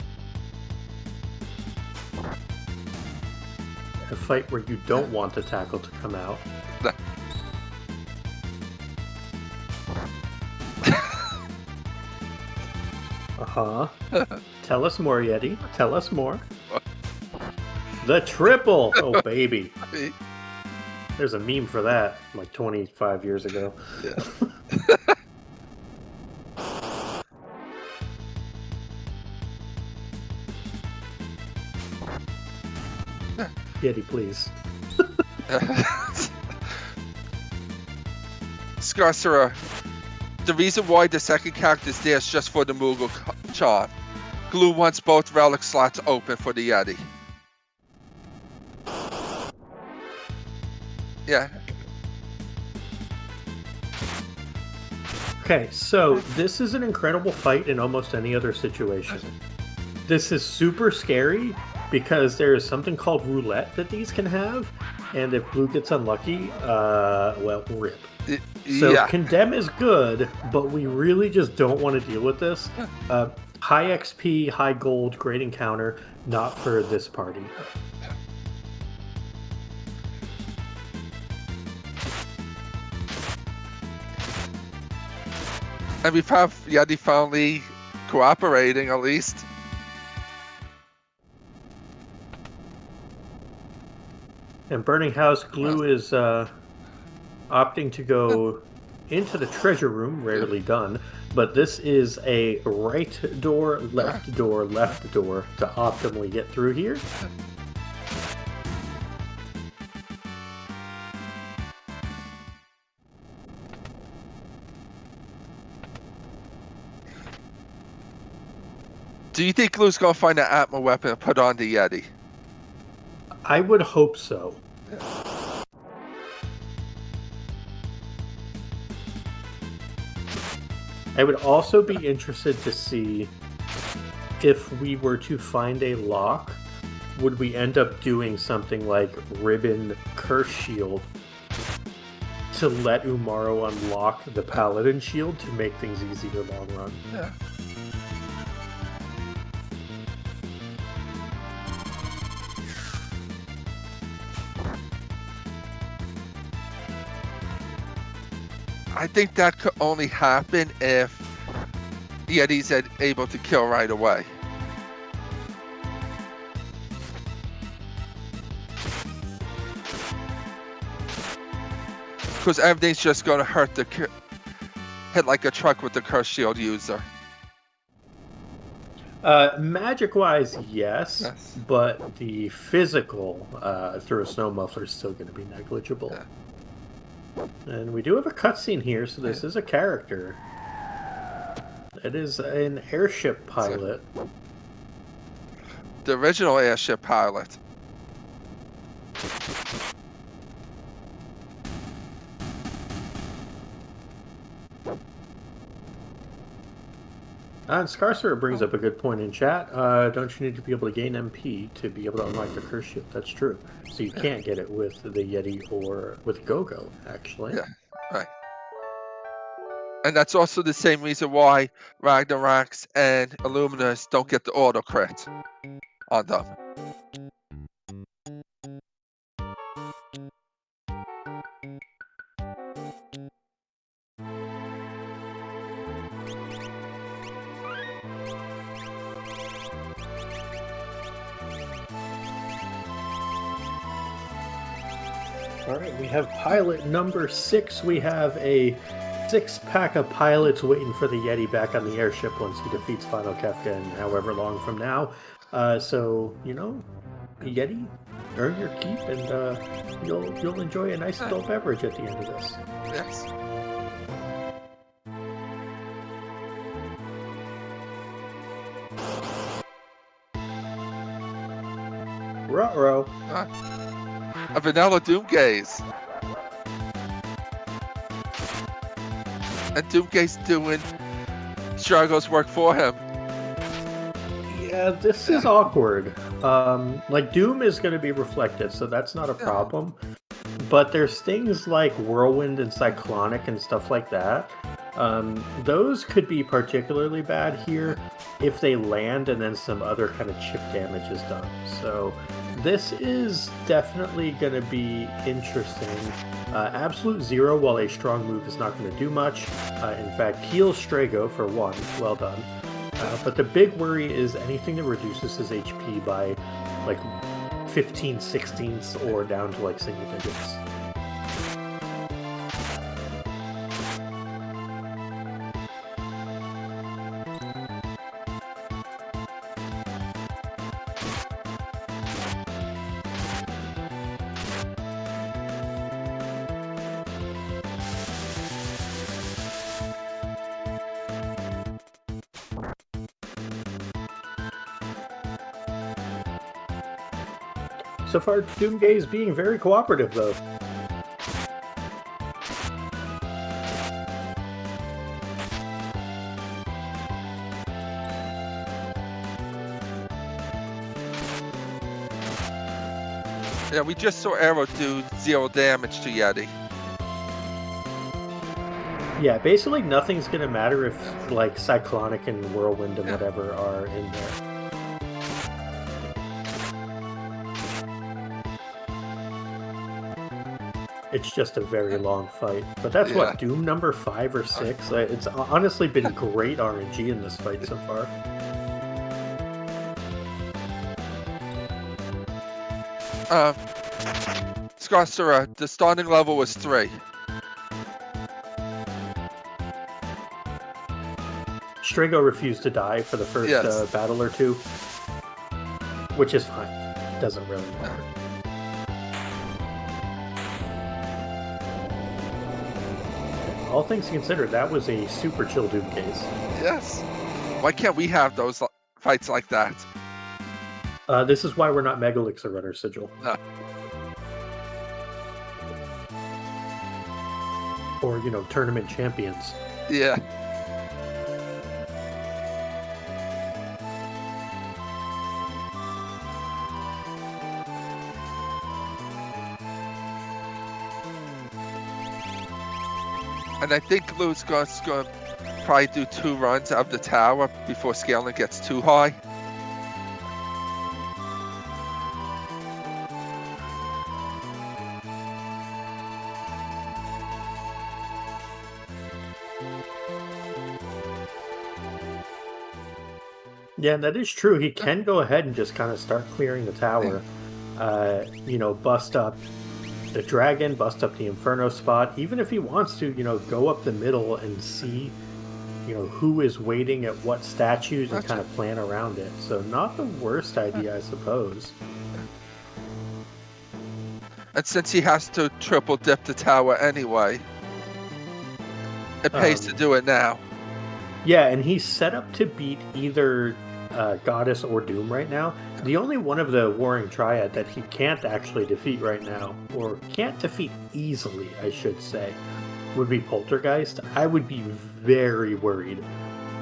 A fight where you don't want the tackle to come out. Uh-huh. Tell us more, Yeti. Tell us more. The triple! Oh, baby. There's a meme for that, like 25 years ago. Yeah. Yeti, please. Scarcera the reason why the second character is there is just for the Moogle charm. Glue wants both relic slots open for the Yeti. Yeah. Okay, so this is an incredible fight in almost any other situation. This is super scary because there is something called roulette that these can have, and if Blue gets unlucky, well, rip. So Yeah. Condemn is good, but we really just don't want to deal with this. High XP, high gold, great encounter, not for this party. And we have Yeti finally cooperating, at least. And Burning House Glue is opting to go into the treasure room, rarely done, but this is a right door, left door, left door to optimally get through here. Do you think Glue's gonna find an Atma weapon and put on the Yeti? I would hope so. I would also be interested to see if we were to find a lock, would we end up doing something like Ribbon Curse Shield to let Umaro unlock the Paladin Shield to make things easier long run? Yeah. I think that could only happen if Yeti's able to kill right away. Because everything's just going to hit like a truck with the curse shield user. Magic-wise, yes, but the physical through a snow muffler is still going to be negligible. Yeah. And we do have a cutscene here, so this is a character. It is an airship pilot. The original airship pilot. And Scarcer brings up a good point in chat. Don't you need to be able to gain MP to be able to unlock the curse shield? That's true. So you can't get it with the Yeti or with Gogo, actually. Yeah, right. And that's also the same reason why Ragnaroks and Illuminus don't get the auto crit on them. All right, we have pilot number 6. We have a 6-pack of pilots waiting for the Yeti back on the airship once he defeats Final Kefka in however long from now. So, you know, Yeti, earn your keep, and you'll enjoy a nice adult beverage at the end of this. Yes. Ruh-roh. A vanilla Doomgaze. And Doomgaze doing Strago's work for him. Yeah, this is awkward. Like, Doom is going to be reflected, so that's not a problem. But there's things like Whirlwind and Cyclonic and stuff like that. Those could be particularly bad here if they land and then some other kind of chip damage is done. So this is definitely going to be interesting. Absolute Zero, while a strong move, is not going to do much. In fact, heals Strago for 1. Well done. But the big worry is anything that reduces his HP by like 15/16ths or down to like single digits. So far, Doomgay is being very cooperative, though. Yeah, we just saw Arrow do 0 damage to Yeti. Yeah, basically nothing's gonna matter if, like, Cyclonic and Whirlwind and whatever are in there. It's just a very long fight. But that's what, Doom number 5 or 6? It's honestly been great RNG in this fight so far. Scarsura, the starting level was 3. Strago refused to die for the first battle or two, which is fine. Doesn't really matter. All things considered, that was a super chill Doom case. Yes. Why can't we have those fights like that? This is why we're not Mega Elixir Runner, Sigil. Or, you know, tournament champions. Yeah. And I think Lou's going to probably do 2 runs of the tower before scaling gets too high. Yeah, that is true. He can go ahead and just kind of start clearing the tower. You know, bust up the dragon, bust up the Inferno spot. Even if he wants to, you know, go up the middle and see, you know, who is waiting at what statues and kind of plan around it. So not the worst idea, I suppose. And since he has to triple dip the tower anyway, it pays to do it now. Yeah, and he's set up to beat either Goddess or Doom right now. The only one of the Warring Triad that he can't actually defeat right now, or can't defeat easily, I should say, would be Poltergeist. I would be very worried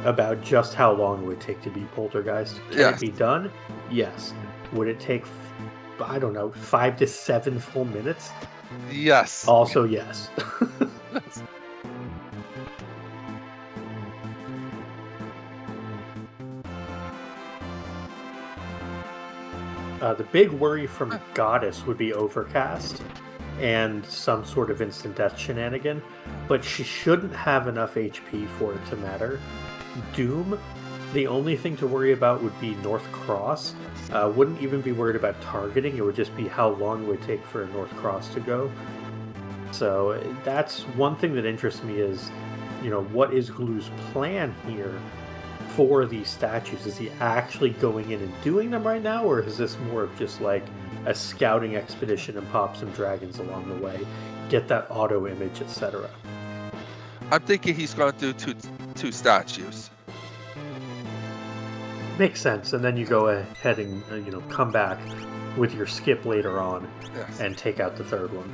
about just how long it would take to beat Poltergeist. Can it be done? Yes. Would it take, I don't know, 5 to 7 full minutes? Yes. Also, yes. The big worry from Goddess would be Overcast and some sort of instant death shenanigan, but she shouldn't have enough HP for it to matter. Doom, the only thing to worry about would be North Cross. Wouldn't even be worried about targeting, it would just be how long it would take for a North Cross to go. So that's one thing that interests me is, you know, what is Glue's plan here for these statues? Is he actually going in and doing them right now, or is this more of just like a scouting expedition and pop some dragons along the way, get that auto image, etc.? I'm thinking he's going to do two statues. Makes sense, and then you go ahead and you know, come back with your skip later on and take out the third one.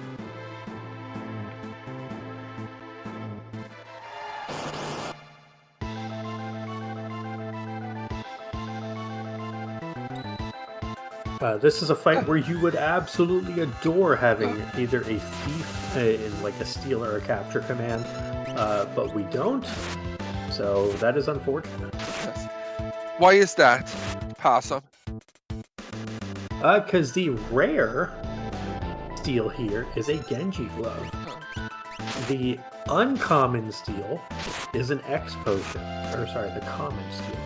This is a fight where you would absolutely adore having either a thief in like a steal or a capture command, but we don't, so that is unfortunate. Why is that, Possum? Because the rare steal here is a Genji glove. The uncommon steal is an X potion, or sorry, the common steal.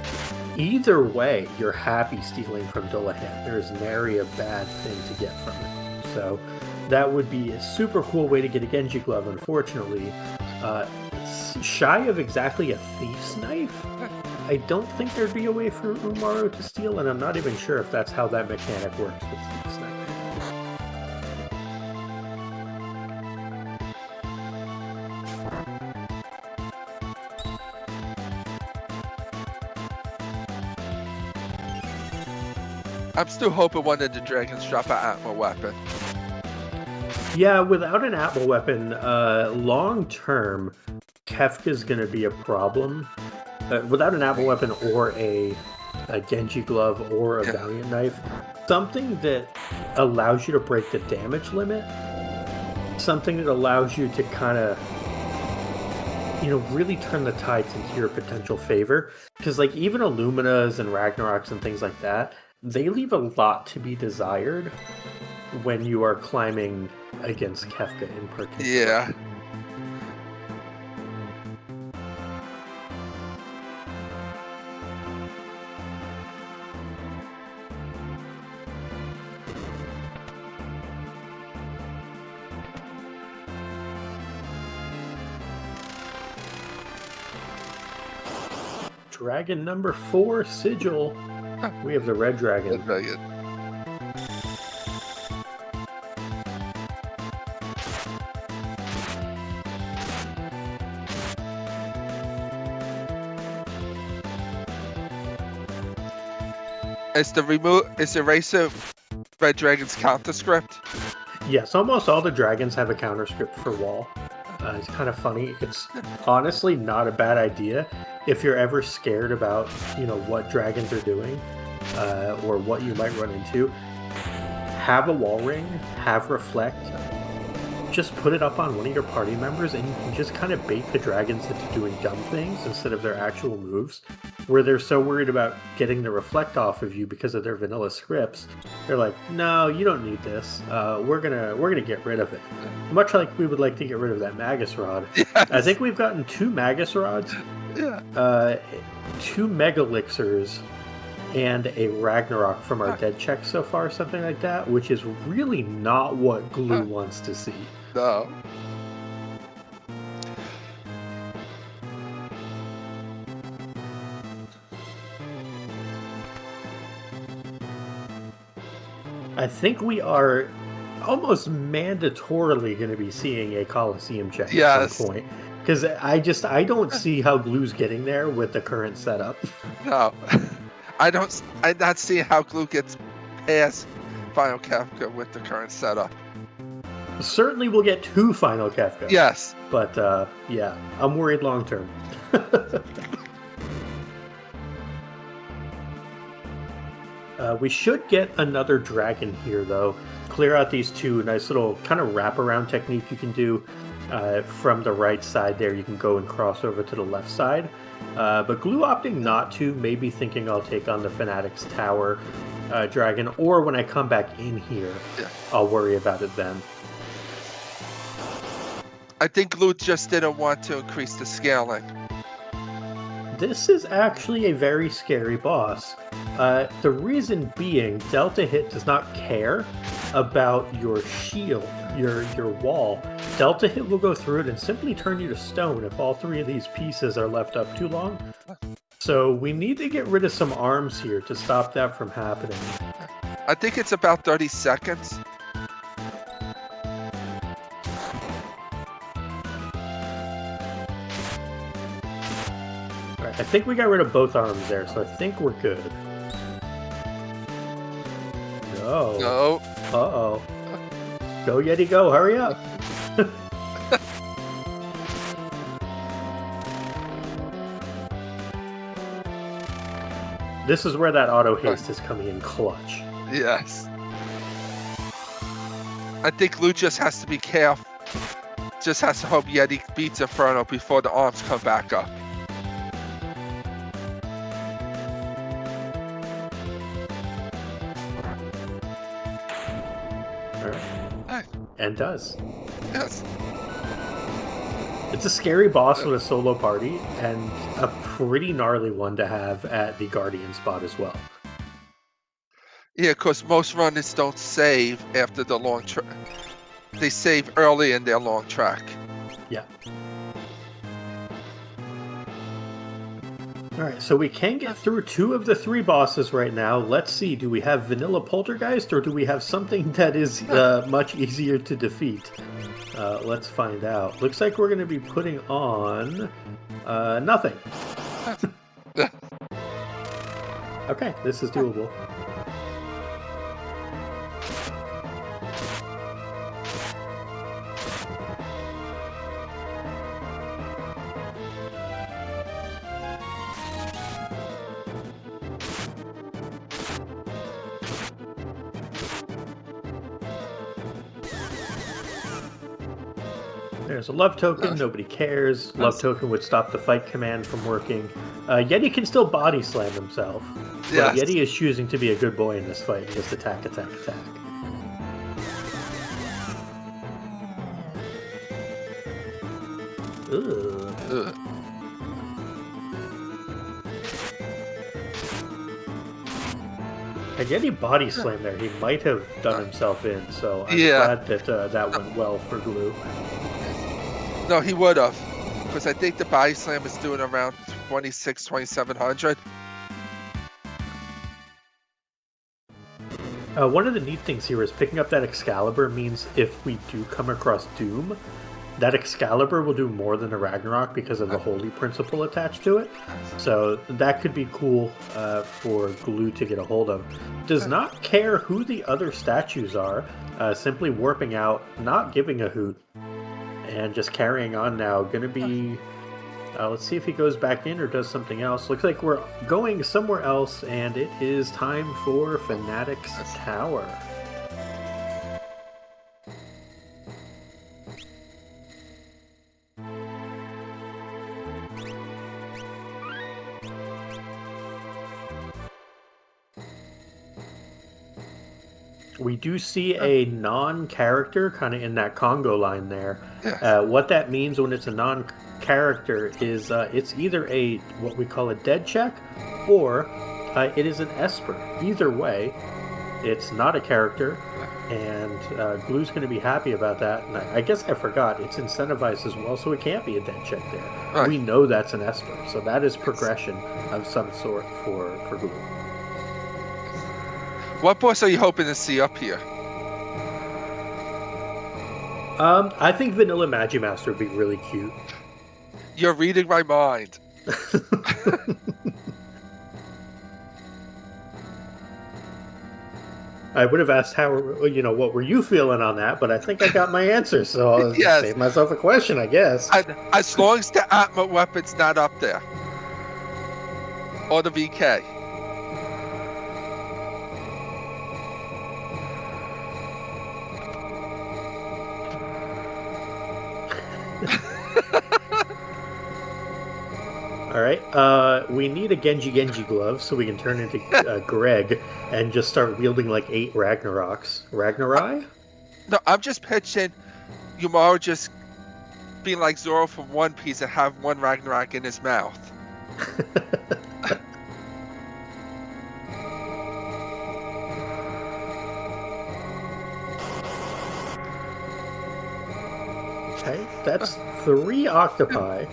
Either way, you're happy stealing from Dullahan. There's nary a bad thing to get from it. So that would be a super cool way to get a Genji glove, unfortunately. Shy of exactly a thief's knife, I don't think there'd be a way for Umaro to steal, and I'm not even sure if that's how that mechanic works with thief's knife. I'm still hoping one of the dragons drop an Atma weapon. Yeah, without an Atma weapon, long term, Kefka's going to be a problem. Without an Atma weapon or a Genji glove or a Valiant knife, something that allows you to break the damage limit, something that allows you to kind of, really turn the tides into your potential favor. Because like even Illuminas and Ragnaroks and things like that, they leave a lot to be desired when you are climbing against Kefka in particular. Yeah. Dragon number 4, Sigil. We have the red dragon. Red dragon. Is the eraser red dragon's counter script? Yes, almost all the dragons have a counter script for wall. It's kind of funny. It's honestly not a bad idea if you're ever scared about, what dragons are doing or what you might run into. Have a wall ring, have reflect. Just put it up on one of your party members and you can just kind of bait the dragons into doing dumb things instead of their actual moves. Where they're so worried about getting the reflect off of you because of their vanilla scripts, they're like, "No, you don't need this. We're gonna get rid of it." Much like we would like to get rid of that Magus Rod. Yes. I think we've gotten 2 Magus Rods, 2 Mega Elixirs, and a Ragnarok from our dead check so far, something like that, which is really not what Glue wants to see. No. I think we are almost mandatorily going to be seeing a Coliseum check at some point. Because I don't see how Glue's getting there with the current setup. No. I'm not seeing how Glue gets past Final Kefka with the current setup. Certainly we'll get 2 Final Kefka. Yes. But, yeah, I'm worried long term. We should get another dragon here, though. Clear out these 2. Nice little kind of wraparound technique you can do from the right side there. You can go and cross over to the left side. But Glue opting not to, maybe thinking I'll take on the Fanatic's Tower dragon, or when I come back in here, I'll worry about it then. I think Glue just didn't want to increase the scaling. This is actually a very scary boss. The reason being, Delta Hit does not care about your shield, your wall. Delta Hit will go through it and simply turn you to stone if all 3 of these pieces are left up too long. So we need to get rid of some arms here to stop that from happening. I think it's about 30 seconds. I think we got rid of both arms there, so I think we're good. No. No. Uh-oh. Go, Yeti, go. Hurry up. This is where that auto haste is coming in clutch. Yes. I think Glue just has to be careful. Just has to hope Yeti beats Inferno before the arms come back up. And does. Yes. It's a scary boss with a solo party, and a pretty gnarly one to have at the Guardian spot as well. Yeah, because most runners don't save after the long track. They save early in their long track. Yeah. Alright, so we can get through 2 of the 3 bosses right now. Let's see, do we have Vanilla Poltergeist, or do we have something that is much easier to defeat? Let's find out. Looks like we're going to be putting on nothing. Okay, this is doable. There's a love token. Nobody cares. Love token would stop the fight command from working. Yeti can still body slam himself. But Yes. Yeti is choosing to be a good boy in this fight and just attack, attack, attack. Ugh. Had Yeti body slam there, he might have done himself in, so I'm glad that that went well for Glue. No, he would have. Because I think the body slam is doing around 2,700. One of the neat things here is picking up that Excalibur means if we do come across Doom, that Excalibur will do more than a Ragnarok because of the Holy Principle attached to it. So that could be cool for Glue to get a hold of. Does not care who the other statues are, simply warping out, not giving a hoot, and just carrying on now. Gonna be... let's see if he goes back in or does something else. Looks like we're going somewhere else, and it is time for Fanatic's Tower. We do see a non-character kind of in that Congo line there. What that means when it's a non-character is it's either what we call a dead check, or it is an Esper. Either way, it's not a character, and Glue's going to be happy about that. And I guess I forgot, it's incentivized as well, so it can't be a dead check there. Right. We know that's an Esper, so that is progression of some sort for Glue. What boss are you hoping to see up here? I think Vanilla Magimaster would be really cute. You're reading my mind. I would have asked what were you feeling on that, but I think I got my answer, so I'll save myself a question, I guess. As long as the Atma weapon's not up there. Or the VK. All right, we need a Genji glove so we can turn into Greg and just start wielding like 8 Ragnaroks. Ragnarai? No, I'm just pitching Yumaro just being like Zoro from One Piece and have one Ragnarok in his mouth. Okay, that's 3 octopi.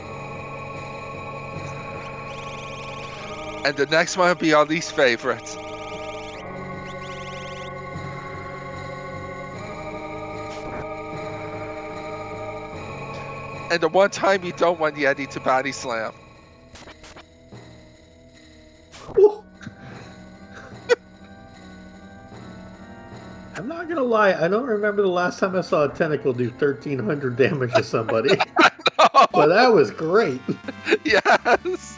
And the next one will be our least favorite. And the one time you don't want Yeti to body slam. I'm not gonna lie, I don't remember the last time I saw a tentacle do 1,300 damage to somebody. But that was great. Yes.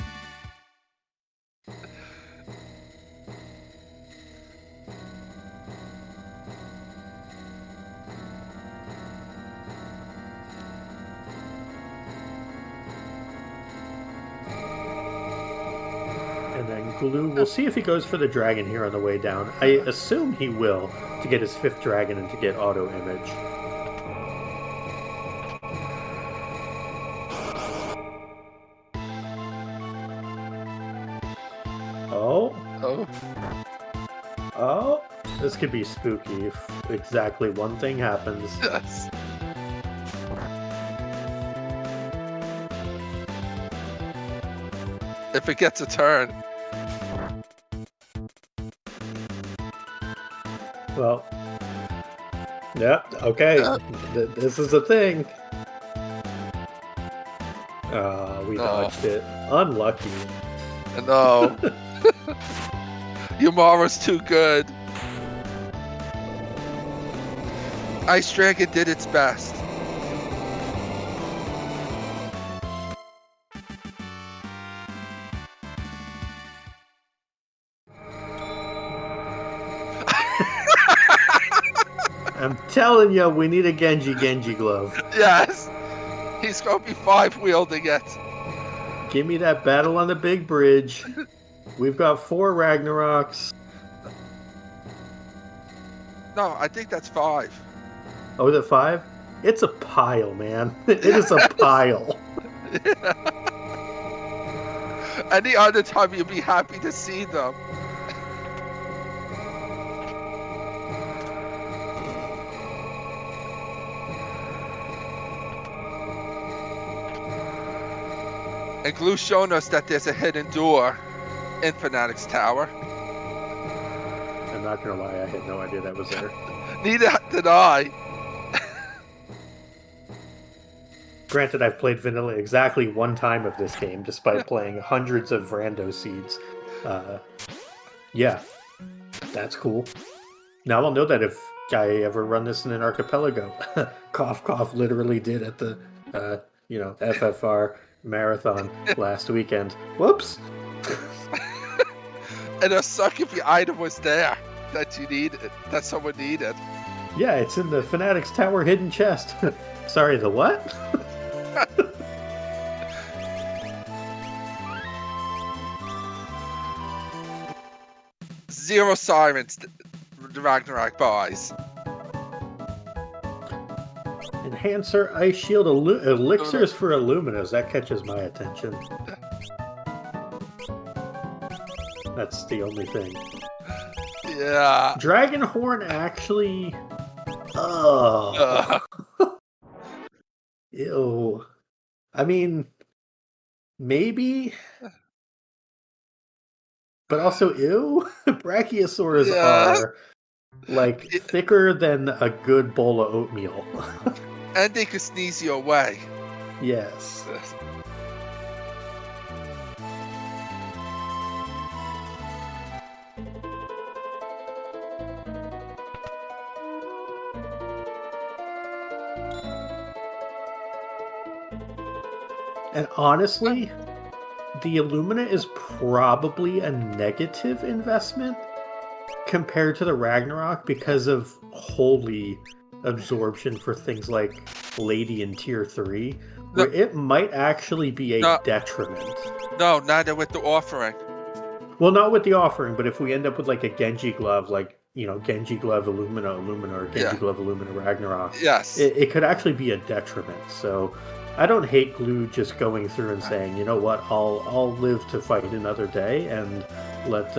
And then Glue, we'll see if he goes for the dragon here on the way down. I assume he will, to get his 5th dragon and to get auto image. Oh, this could be spooky if exactly one thing happens. Yes. If it gets a turn. Well, yeah, okay. This is a thing. We dodged it. Unlucky. No. Yumara's too good. Ice Dragon did its best. I'm telling you, we need a Genji glove. Yes. He's going to be 5-wielding it. Give me that battle on the big bridge. We've got 4 Ragnaroks. No, I think that's 5. Oh, is it 5? It's a pile, man. It is a pile. Any other time you'd be happy to see them. And Glue's shown us that there's a hidden door in Fanatic's Tower. I'm not gonna lie, I had no idea that was there. Neither did I. Granted, I've played vanilla exactly 1 time of this game, despite playing hundreds of Rando seeds. Yeah, that's cool. Now I'll know that if I ever run this in an archipelago. Cough, cough, literally did at the, FFR marathon last weekend. Whoops! And it'll suck if the item was there that you needed, that someone needed. Yeah, it's in the Fanatic's Tower hidden chest. Sorry, the what? Zero sirens, the Ragnarok buys. Enhancer, Ice Shield, Elixirs for Illuminas. That catches my attention. That's the only thing. Yeah. Dragonhorn actually... Oh. Ew. I mean, maybe... But also, ew? Brachiosaurs are, like, thicker than a good bowl of oatmeal. And they could sneeze you away. Yes. And honestly, the Illumina is probably a negative investment compared to the Ragnarok because of holy absorption for things like Lady in Tier 3, where it might actually be a detriment. No, neither with the offering. Well, not with the offering, but if we end up with like a Genji glove, like, Genji glove Illumina, or Genji glove Illumina Ragnarok, yes, it could actually be a detriment. So I don't hate Glue just going through and saying, you know what, I'll live to fight another day and let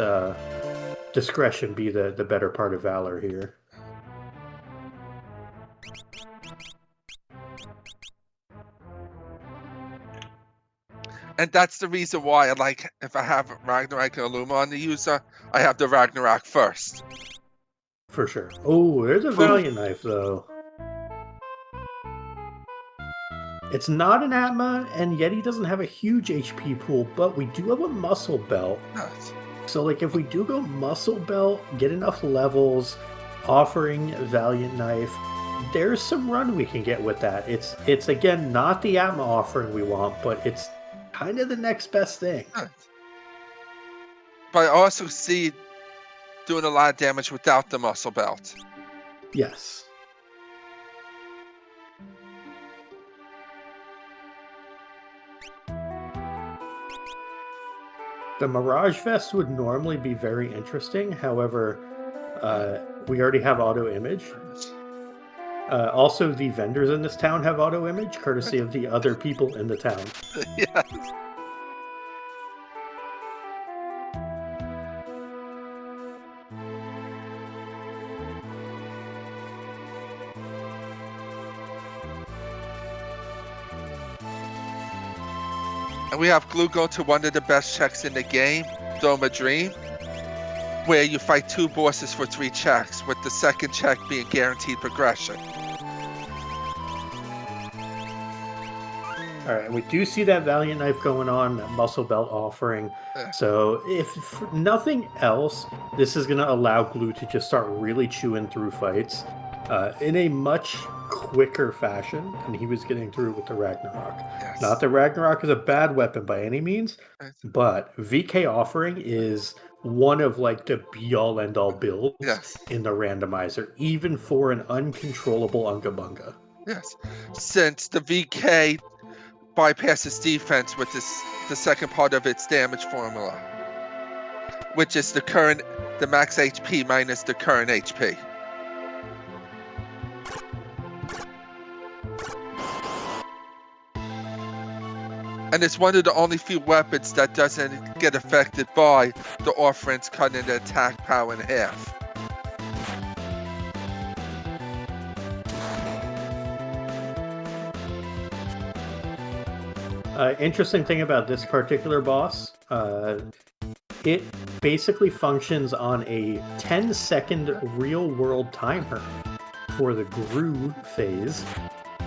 discretion be the better part of valor here. And that's the reason why I like, if I have Ragnarok and Illuma on the user, I have the Ragnarok first. For sure. Oh, there's a Valiant Knife, though. It's not an Atma, and Yeti doesn't have a huge HP pool, but we do have a Muscle Belt. So, like, if we do go Muscle Belt, get enough levels, offering Valiant Knife, there's some run we can get with that. It's again, not the Atma offering we want, but it's kind of the next best thing. But I also see doing a lot of damage without the Muscle Belt. Yes. The Mirage Vest would normally be very interesting. However, we already have auto image. Also, the vendors in this town have auto image, courtesy of the other people in the town. Yes. And we have Glue go to one of the best checks in the game, Doma Dream, where you fight 2 bosses for 3 checks, with the second check being guaranteed progression. Alright, we do see that Valiant Knife going on, that Muscle Belt offering. So, if for nothing else, this is going to allow Glue to just start really chewing through fights in a much quicker fashion than he was getting through with the Ragnarok. Yes. Not that Ragnarok is a bad weapon by any means, but VK offering is one of like the be-all end-all builds in the randomizer, even for an uncontrollable Unga Bunga. Yes. Since the VK bypasses defense with the second part of its damage formula, which is the max HP minus the current HP. And it's one of the only few weapons that doesn't get affected by the offense cutting the attack power in half. Interesting thing about this particular boss, it basically functions on a 10-second real-world timer for the Gru phase.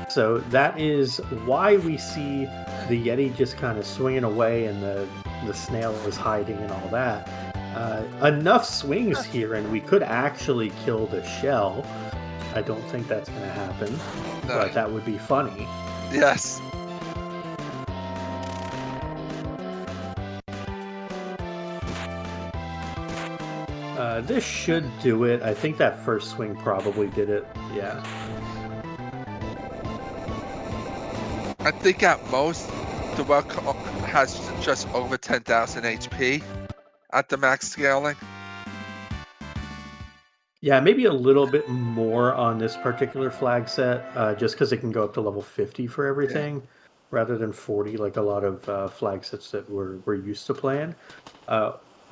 So that is why we see the Yeti just kind of swinging away and the snail is hiding and all that. Enough swings here and we could actually kill the shell. I don't think that's going to happen, but that would be funny. Yes. This should do it. I think that first swing probably did it. Yeah. I think at most, the Welk has just over 10,000 HP at the max scaling. Yeah, maybe a little bit more on this particular flag set, just because it can go up to level 50 for everything, rather than 40 like a lot of flag sets that we're used to playing.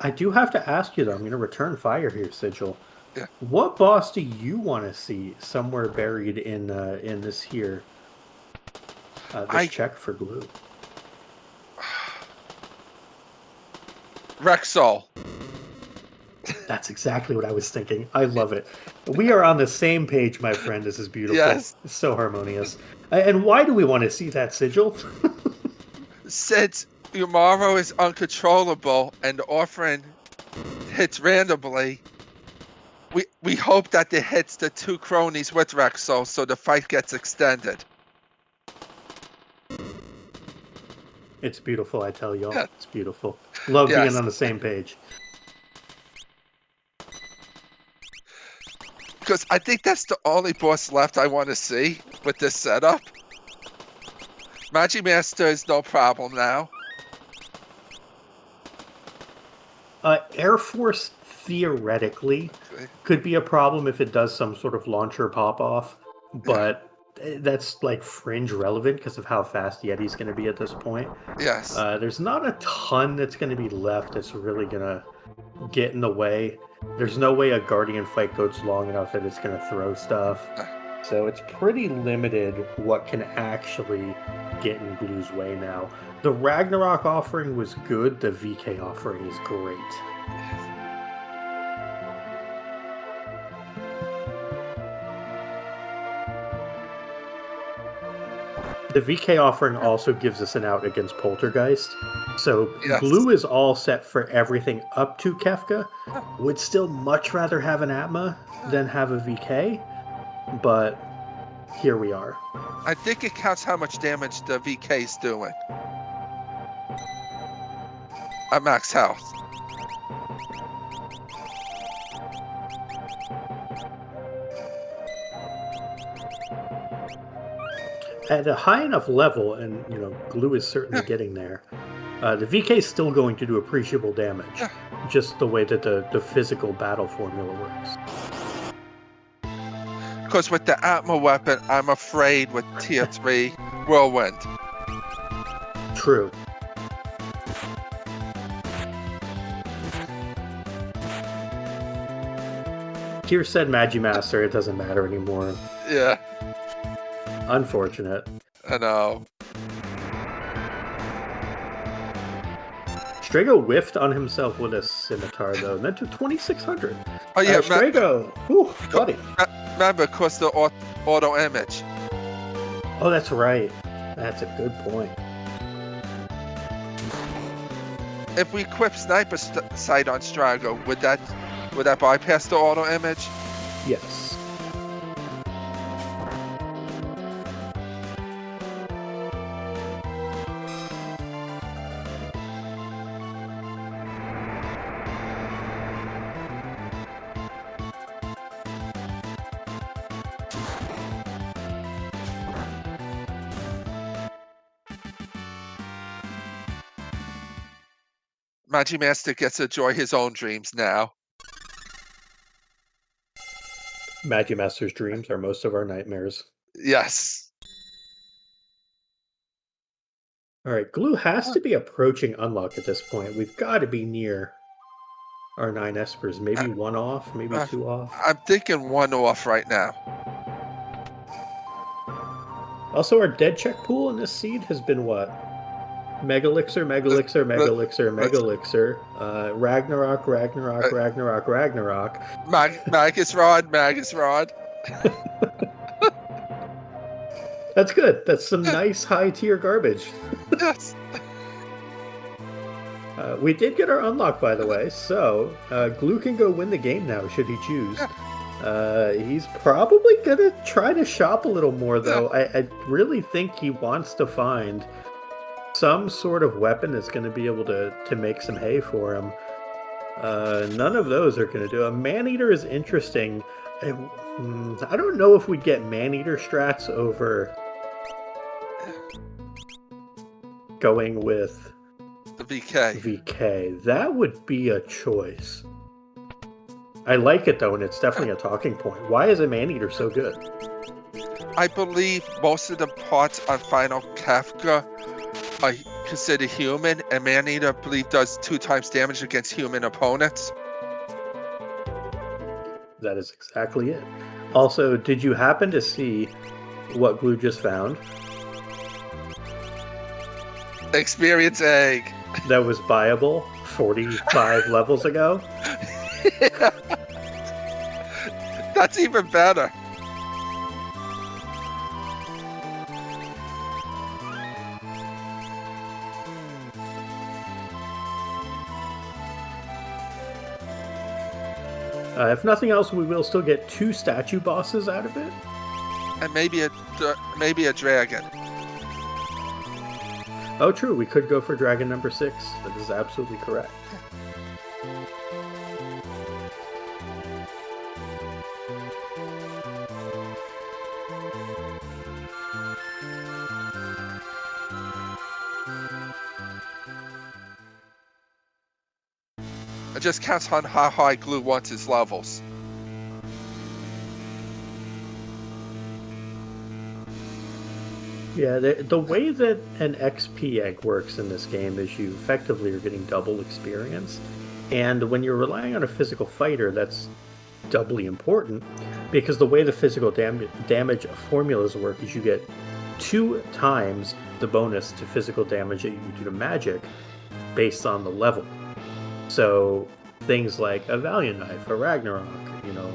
I do have to ask you, though, I'm going to return fire here, Sigil. Yeah. What boss do you want to see somewhere buried in this here? Check for glue. Rexall. That's exactly what I was thinking. I love it. We are on the same page, my friend. This is beautiful. Yes. It's so harmonious. And why do we want to see that, Sigil? Since Umaro is uncontrollable and offering hits randomly, we hope that it hits the two cronies with Rexall so the fight gets extended. It's beautiful, I tell y'all. It's beautiful. Love being on the same page. Because I think that's the only boss left I want to see with this setup. Magimaster is no problem now. Air Force theoretically could be a problem if it does some sort of launcher pop-off, but that's like fringe relevant because of how fast Yeti's going to be at this point. Yes. There's not a ton that's going to be left that's really going to get in the way. There's no way a Guardian fight goes long enough that it's going to throw stuff. So it's pretty limited what can actually get in Glue's way now. The Ragnarok offering was good. The VK offering is great. The VK offering also gives us an out against Poltergeist. So Glue is all set for everything up to Kefka. Would still much rather have an Atma than have a VK, but here we are. I think it counts how much damage the VK is doing at max health. At a high enough level, and Glue is certainly getting there, the VK is still going to do appreciable damage, just the way that the physical battle formula works. Because with the Atma weapon, I'm afraid with tier 3 Whirlwind. True. Tier said Magimaster, it doesn't matter anymore. Yeah. Unfortunate. I know. Strago whiffed on himself with a scimitar, though, and that took 2,600. Oh, yeah, Strago! Whew, buddy. Remember, of course, the auto image. Oh, that's right. That's a good point. If we equip Sniper Sight on Strago, would that bypass the auto image? Yes. Master gets to enjoy his own dreams now. Master's dreams are most of our nightmares. Yes. All right, Glue has to be approaching unlock at this point. We've got to be near our 9 espers. Maybe 1 off, maybe 2 off. I'm thinking 1 off right now. Also, our dead check pool in this seed has been what? Megalixir, Megalixir, Megalixir, Megalixir, Ragnarok, Ragnarok, Ragnarok, Ragnarok. Magus Rod, Magus Rod. That's good. That's some nice high-tier garbage. Yes. We did get our unlock, by the way, so Glue can go win the game now, should he choose. He's probably going to try to shop a little more, though. I really think he wants to find some sort of weapon that's going to be able to make some hay for him. None of those are going to do it. Man-Eater is interesting. I don't know if we'd get Man-Eater strats over going with the VK. VK. That would be a choice. I like it, though, and it's definitely a talking point. Why is a Man-Eater so good? I believe most of the parts on Final Kafka are considered human, and Man-Eater, I believe, does 2 times damage against human opponents. That is exactly it. Also, did you happen to see what Glue just found? Experience egg. That was buyable 45 levels ago? Yeah. That's even better. If nothing else, we will still get 2 statue bosses out of it. And maybe a dragon. Oh, true. We could go for dragon number 6. That is absolutely correct. It just counts on how high Glue wants his levels. Yeah, the way that an XP egg works in this game is you effectively are getting double experience. And when you're relying on a physical fighter, that's doubly important, because the way the physical damage formulas work is you get 2 times the bonus to physical damage that you do to magic based on the level. So things like a Valiant Knife, a Ragnarok,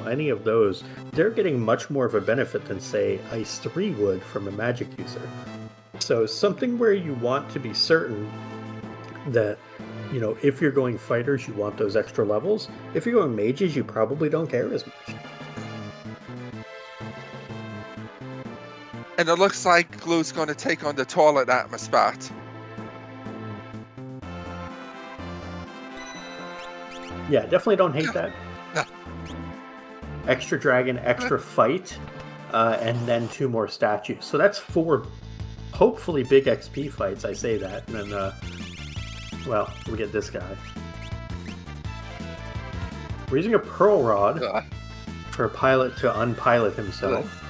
any of those, they're getting much more of a benefit than, say, Ice 3 would from a magic user. So something where you want to be certain that, if you're going fighters, you want those extra levels. If you're going mages, you probably don't care as much. And it looks like Glue's going to take on the toilet atmosphere. Yeah, definitely don't hate that. No. Extra dragon, extra fight, and then 2 more statues. So that's 4, hopefully, big XP fights. I say that. And then, we get this guy. We're using a Pearl Rod for a pilot to unpilot himself.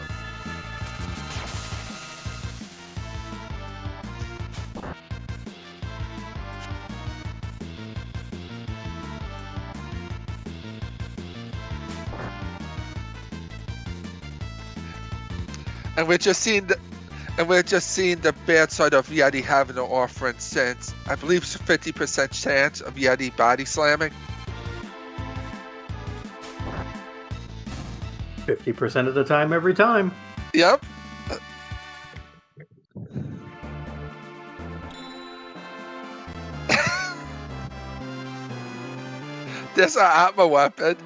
And we're just seeing the bad side of Yeti having an offering, since I believe it's a 50% chance of Yeti body slamming. 50% of the time, every time. Yep. There's an Atma weapon.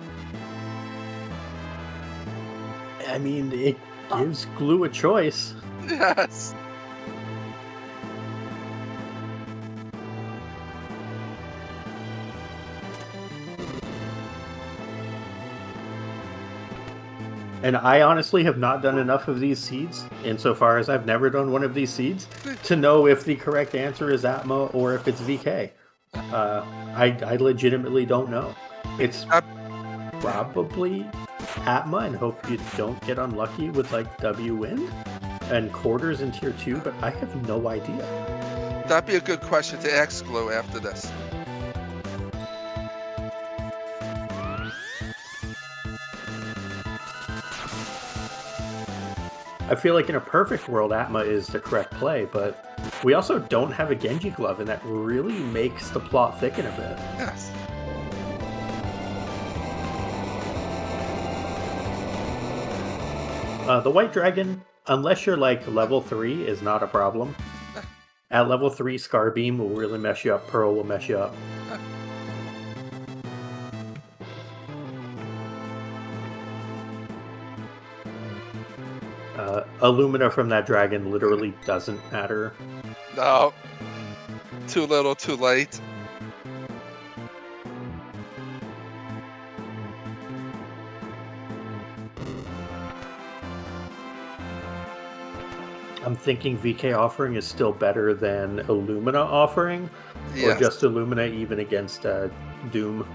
I mean, it gives Glue a choice. Yes. And I honestly have not done enough of these seeds, insofar as I've never done one of these seeds, to know if the correct answer is Atma or if it's VK. I legitimately don't know. It's Uh, probably Atma, and hope you don't get unlucky with like W Wind and quarters in tier 2, but I have no idea. That'd be a good question to ask Glue after this. I feel like in a perfect world, Atma is the correct play, but we also don't have a Genji glove, and that really makes the plot thicken a bit. Yes. The White Dragon, unless you're like level 3, is not a problem. At level 3, Scar Beam will really mess you up, Pearl will mess you up. Illumina from that dragon literally doesn't matter. No. Too little, too late. I'm thinking VK offering is still better than Illumina offering, or Yes. just Illumina even against Doom.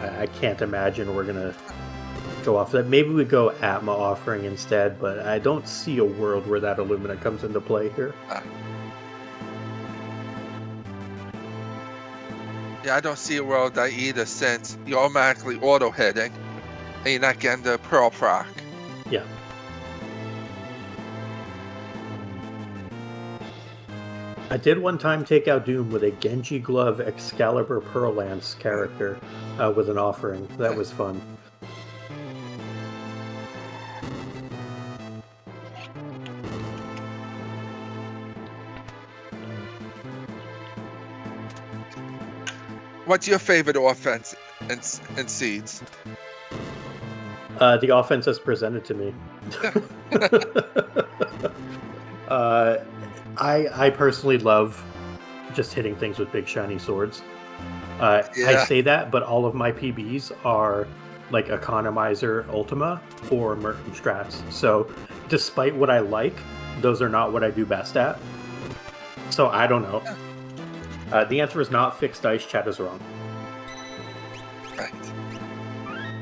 I can't imagine we're gonna go off that. Maybe we go Atma offering instead, but I don't see a world where that Illumina comes into play here. Yeah, I don't see a world that either, since you're automatically auto-hitting and you're not getting the Pearl proc. Yeah. I did one time take out Doom with a Genji Glove Excalibur Pearl Lance character with an offering. That was fun. What's your favorite offense in Seeds? The offense as presented to me. I personally love just hitting things with big shiny swords. I say that, but all of my PBs are like Economizer Ultima or Merton Strats. So despite what I like, those are not what I do best at. So I don't know. The answer is not fixed dice. Chat is wrong. Right.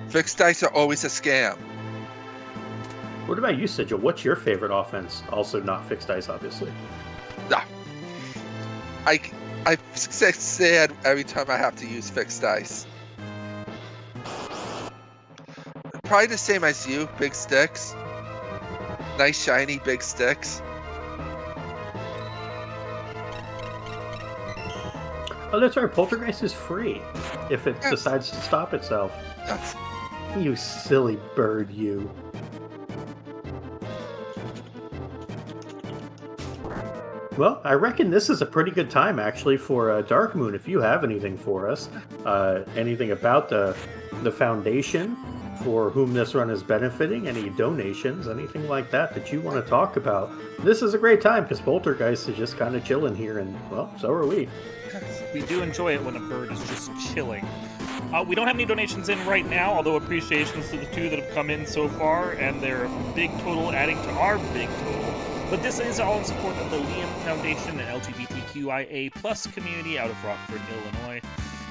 Fixed dice are always a scam. What about you, Sigil? What's your favorite offense? Also not fixed dice, obviously. Nah. I sad every time I have to use fixed dice. Probably the same as you, big sticks. Nice shiny big sticks. Oh, that's right. Poltergeist is free if it decides to stop itself. Yes. You silly bird, you. Well, I reckon this is a pretty good time, actually, for Dark Moon, if you have anything for us. Anything about the Foundation, for whom this run is benefiting, any donations, anything like that you want to talk about. This is a great time, because Poltergeist is just kind of chilling here, and, well, so are we. We do enjoy it when a bird is just chilling. We don't have any donations in right now, although appreciations to the two that have come in so far, and their big total adding to our big total. But this is all in support of the Liam Foundation, an LGBTQIA+ community out of Rockford, Illinois,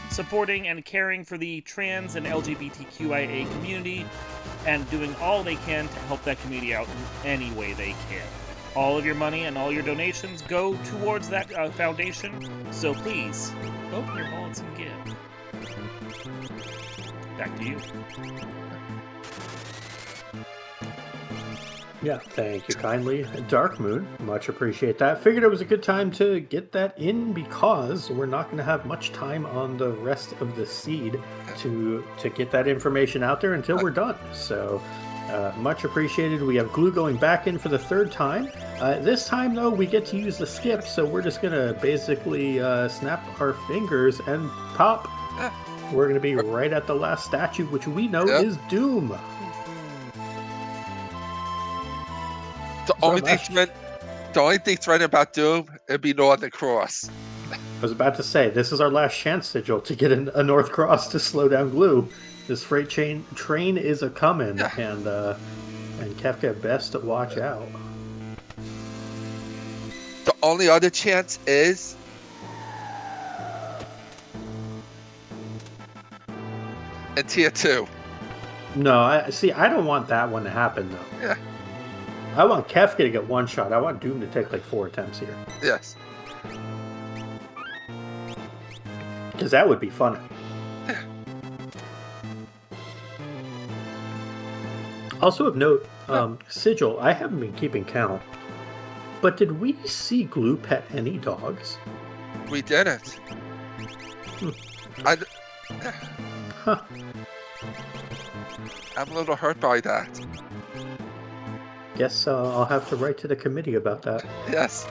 supporting and caring for the trans and LGBTQIA community, and doing all they can to help that community out in any way they can. All of your money and all your donations go towards that foundation, so please, open your wallets and give. Back to you. Yeah, thank you kindly. Dark Moon, much appreciate that. Figured it was a good time to get that in because we're not going to have much time on the rest of the seed to get that information out there until we're done. So much appreciated. We have Glue going back in for the third time. This time, though, we get to use the skip, so we're just going to basically snap our fingers and pop. We're going to be right at the last statue, which we know is Doom. The only thing threatening about Doom, it'd be Northern Cross. I was about to say, this is our last chance, Sigil, to get a North Cross to slow down Glue. This freight train is a-coming, and Kefka best to watch out. The only other chance is in tier 2. No, I don't want that one to happen though. Yeah. I want Kefka to get one shot. I want Doom to take like 4 attempts here. Yes. Because that would be funny. Also of note, Sigil, I haven't been keeping count, but did we see Glue pet any dogs? We didn't. Huh. I'm a little hurt by that. Guess I'll have to write to the committee about that. Yes.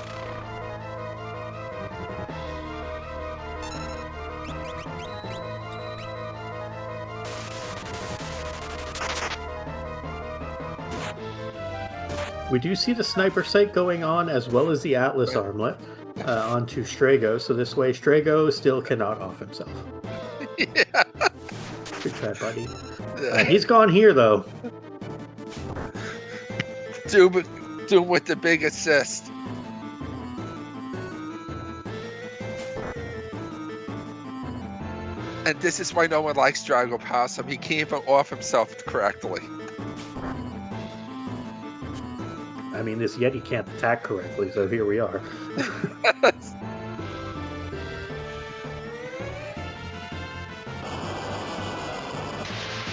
We do see the sniper sight going on, as well as the Atlas armlet onto Strago, so this way Strago still cannot off himself. Yeah. Good try, buddy. He's gone here, though. Doom with the big assist. And this is why no one likes Drago Possum. He can't even off himself correctly. I mean, this Yeti can't attack correctly, so here we are.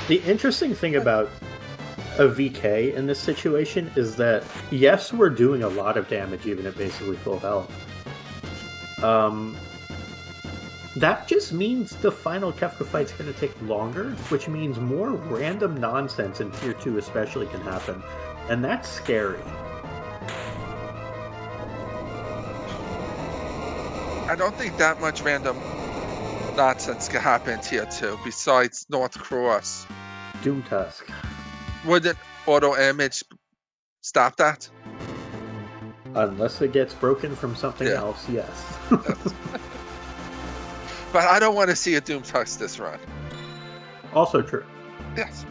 The interesting thing about a VK in this situation is that, yes, we're doing a lot of damage even at basically full health. That just means the final Kefka fight's going to take longer, which means more random nonsense in Tier 2 especially can happen. And that's scary. I don't think that much random nonsense can happen in Tier 2 besides North Cross. Doom Tusk. Wouldn't auto image stop that? Unless it gets broken from something else, yes. But I don't want to see a Doom Tusk this run. Also true. Yes.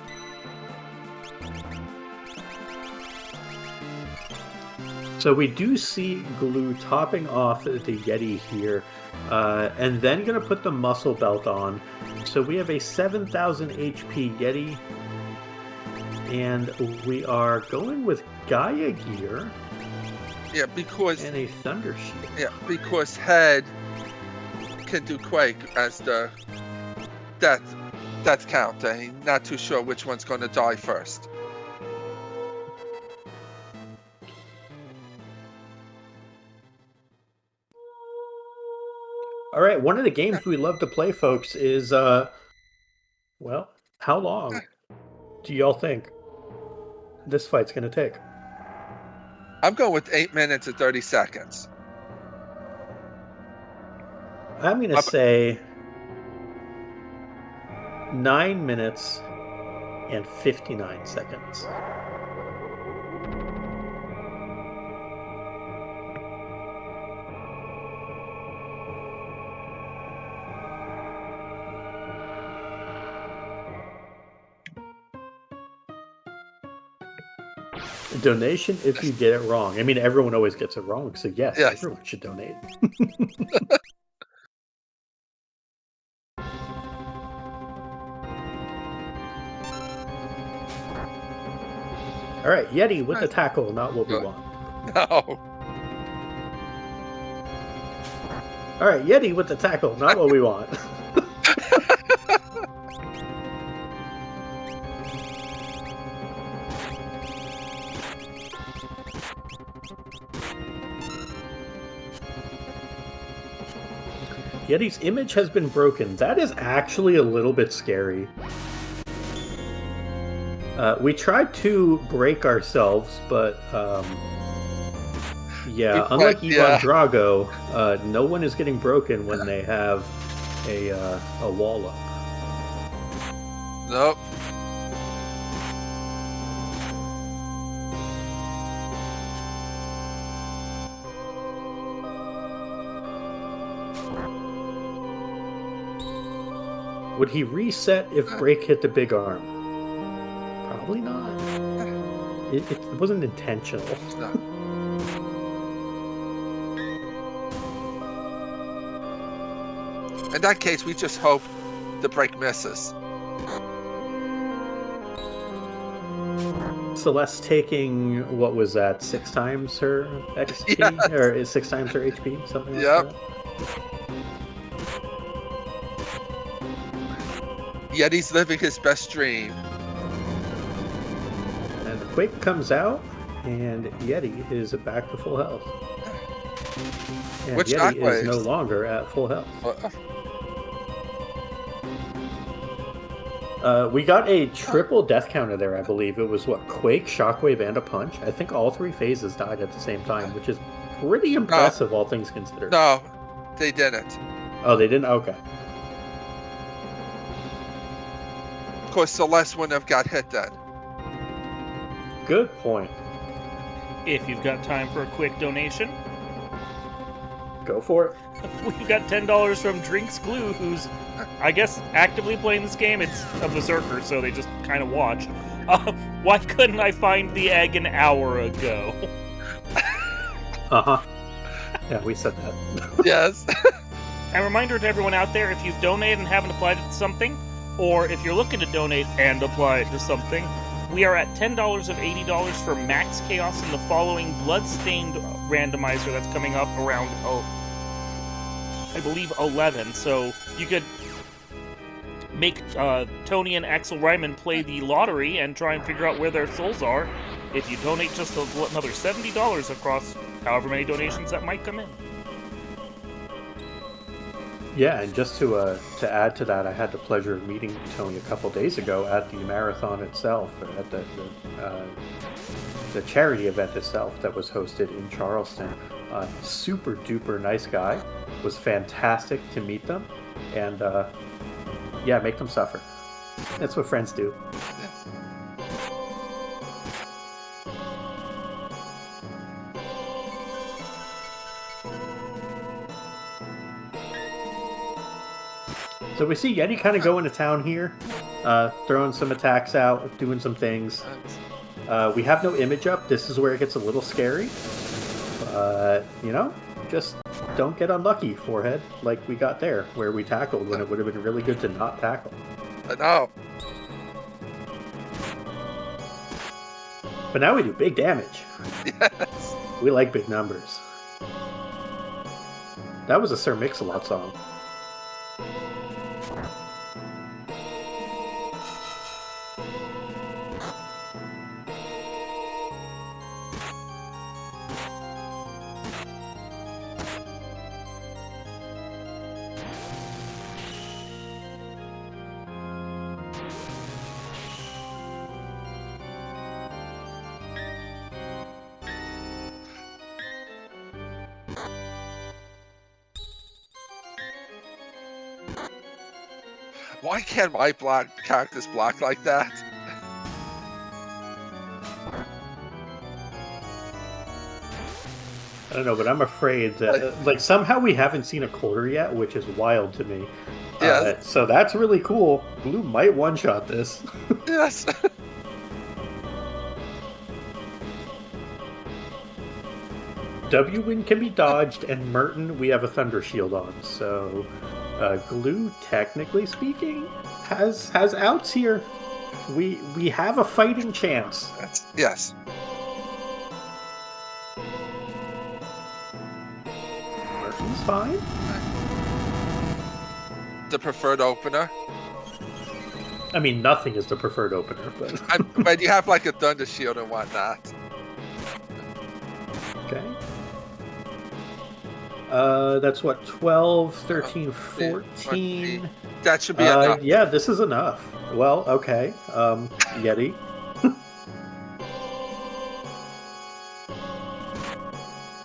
So we do see Glue topping off the Yeti here, and then going to put the muscle belt on. So we have a 7,000 HP Yeti, and we are going with Gaia gear. Yeah, because and a Thunder Shield. Yeah, because Head can do Quake as the death count. I'm not too sure which one's going to die first. All right, one of the games we love to play, folks, is, well, how long do y'all think this fight's going to take? I'm going with 8 minutes and 30 seconds. I'm going to say 9 minutes and 59 seconds. Donation if you get it wrong. I mean, everyone always gets it wrong, so yes. Everyone should donate. All right, Yeti with the tackle, not what we want. No. All right, Yeti with the tackle, not what we want. Yeti's image has been broken. That is actually a little bit scary. We tried to break ourselves, but yeah, unlike Ivan Drago, no one is getting broken when they have a wall up. Nope. Would he reset if break hit the big arm? Probably not. It wasn't intentional. No. In that case, we just hope the break misses. Celeste taking, what was that, 6 times her XP? Yes. Or is 6 times her HP? Something like Yep. that? Yeti's living his best dream. And the Quake comes out, and Yeti is back to full health. And Which Yeti is shockwaves? no longer at full health. We got a triple death counter there, I believe. It was, what, Quake, Shockwave, and a Punch? I think all 3 phases died at the same time, which is pretty impressive, all things considered. No, they didn't. Oh, they didn't? Okay. Of course, Celeste wouldn't have got hit then. Good point. If you've got time for a quick donation, Go for it. we've got $10 from Drinks Glue, who's, I guess, actively playing this game. It's a berserker, so they just kind of watch. Why couldn't I find the egg an hour ago? Uh-huh. Yeah, we said that. Yes. A reminder to everyone out there, if you've donated and haven't applied it to something, or if you're looking to donate and apply it to something, we are at $10 of $80 for Max Chaos in the following Bloodstained randomizer that's coming up around, I believe 11. So you could make Tony and Axel Ryman play the lottery and try and figure out where their souls are if you donate just another $70 across however many donations that might come in. Yeah, and just to add to that, I had the pleasure of meeting Tony a couple days ago at the marathon itself, at the charity event itself that was hosted in Charleston. Super duper nice guy. Was fantastic to meet them, and yeah, make them suffer. That's what friends do. So we see Yeti kind of going to town here, throwing some attacks out, doing some things. We have no image up. This is where it gets a little scary. You know, just don't get unlucky, forehead, like we got there, where we tackled when it would have been really good to not tackle. I know. But now we do big damage. Yes. We like big numbers. That was a Sir Mix-a-Lot song. Why can't my characters block like that? I don't know, but I'm afraid that like somehow we haven't seen a quarter yet, which is wild to me. Yeah. So that's really cool. Blue might one-shot this. Yes. W-Wing can be dodged, and Merton, we have a Thunder Shield on, so Glue, technically speaking, has outs here. We have a fighting chance. Yes. Merton's fine. The preferred opener. I mean, nothing is the preferred opener, but... But you have like a Thunder Shield and whatnot. Okay. That's what, 12, 13, 14? That should be enough. Yeah, this is enough. Well, okay. Yeti.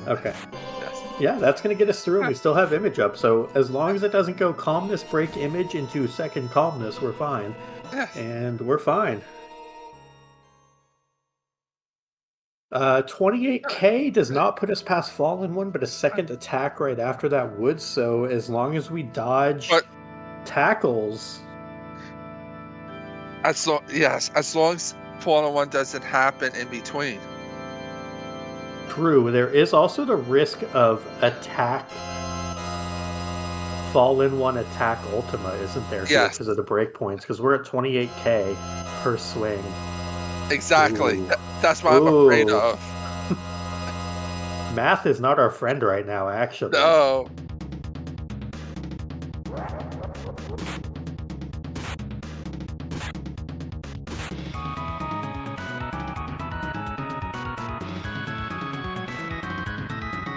Okay. Yes. Yeah, that's going to get us through, and we still have image up, so as long as it doesn't go calmness, break image into second calmness, we're fine. Yes. And we're fine. 28k does not put us past Fallen One, but a second attack right after that would, so as long as we dodge tackles... As long as Fallen One doesn't happen in between. True, there is also the risk of attack... Fallen One attack Ultima, isn't there? Yes. Because of the breakpoints, because we're at 28k per swing. Exactly. Ooh. That's what I'm afraid Ooh. of. Math is not our friend right now, actually. No.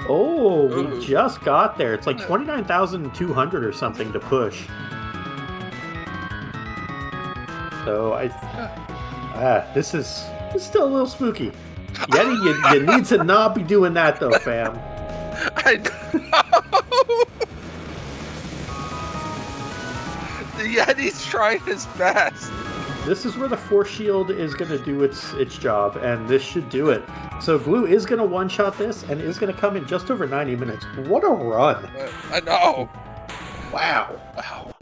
Oh, we Ooh. just got there. It's like 29,200 or something to push. So this is still a little spooky. Yeti, you need to not be doing that though, fam. I know. The Yeti's trying his best. This is where the force shield is going to do its job, and this should do it. So Glue is going to one-shot this, and is going to come in just over 90 minutes. What a run! I know. Wow. Wow.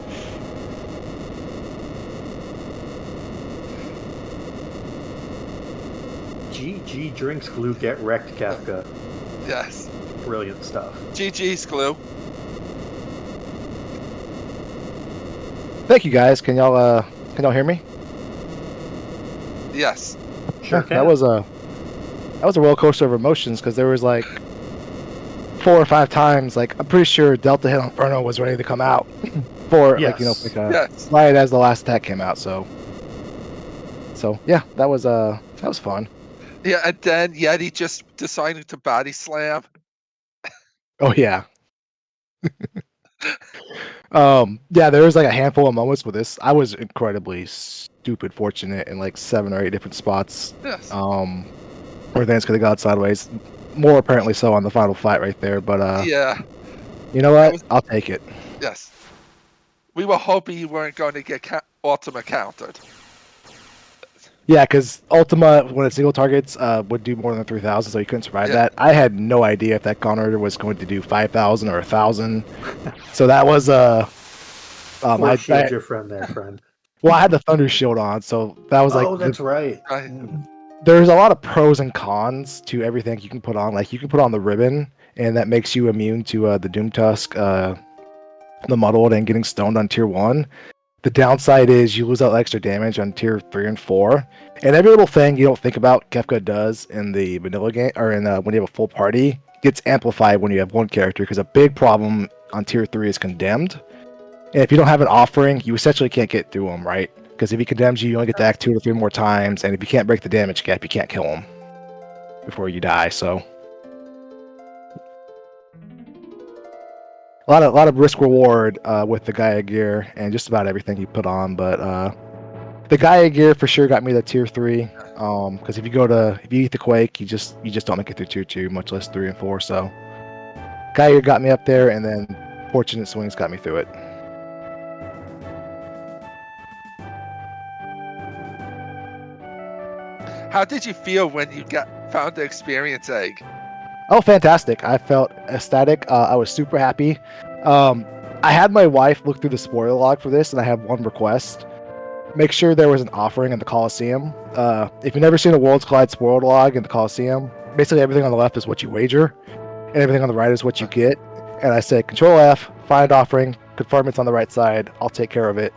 GG drinks Glue, get wrecked, Kafka. Yes. Brilliant stuff. GG's, Glue. Thank you guys. Can y'all hear me? Yes. Sure Yeah, can. that was a roller coaster of emotions because there was like 4 or 5 times like I'm pretty sure Delta Hit Inferno was ready to come out for Yes. Yes. right as the last attack came out. So yeah, that was fun. Yeah, and then Yeti just decided to body slam. Oh yeah. Yeah, there was like a handful of moments with this. I was incredibly stupid fortunate in like 7 or 8 different spots. Yes. Where things could have gone sideways. More apparently so on the final fight right there, but Yeah. you know what? I'll take it. Yes. We were hoping you weren't going to get Ultima countered. Yeah, because Ultima, when it's single targets, would do more than 3,000, so you couldn't survive Yeah. that. I had no idea if that Gunner was going to do 5,000 or 1,000. So that was Force shield your friend there, friend. well, I had the Thunder Shield on, so that was like. Oh, that's right. There's a lot of pros and cons to everything you can put on. Like you can put on the ribbon, and that makes you immune to the Doom Tusk, the muddled, and getting stoned on tier 1. The downside is you lose out extra damage on tier 3 and 4, and every little thing you don't think about Kefka does in the vanilla game or in when you have a full party gets amplified when you have one character. Because a big problem on tier 3 is condemned, and if you don't have an offering, you essentially can't get through them, right? Because if he condemns you, you only get to act 2 or 3 more times, and if you can't break the damage gap, you can't kill him before you die. So a lot of risk reward with the Gaia gear and just about everything you put on, but the Gaia gear for sure got me to tier 3. Because if you eat the Quake, you just don't make it through tier 2, much less 3 and 4. So Gaia gear got me up there, and then Fortunate Swings got me through it. How did you feel when you found the experience egg? Oh, fantastic. I felt ecstatic. I was super happy. I had my wife look through the spoiler log for this, and I have one request. Make sure there was an offering in the Coliseum. If you've never seen a Worlds Collide spoiler log in the Coliseum, basically everything on the left is what you wager, and everything on the right is what you get. And I said, Control F, find offering, confirm it's on the right side, I'll take care of it.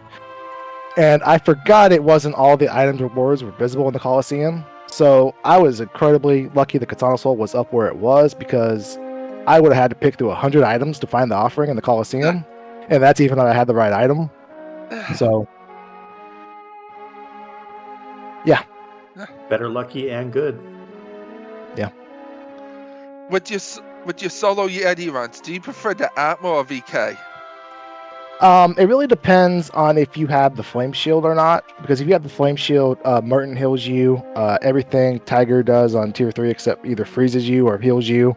And I forgot it wasn't all the items rewards were visible in the Coliseum. So I was incredibly lucky the Katana Soul was up where it was, because I would have had to pick through 100 items to find the offering in the Coliseum. And that's even if I had the right item. So, yeah. Better lucky and good. Yeah. With your solo Yeti runs, do you prefer the Atmo or VK? It really depends on if you have the Flame Shield or not. Because if you have the Flame Shield, Merton heals you. Everything Tiger does on tier 3 except either freezes you or heals you.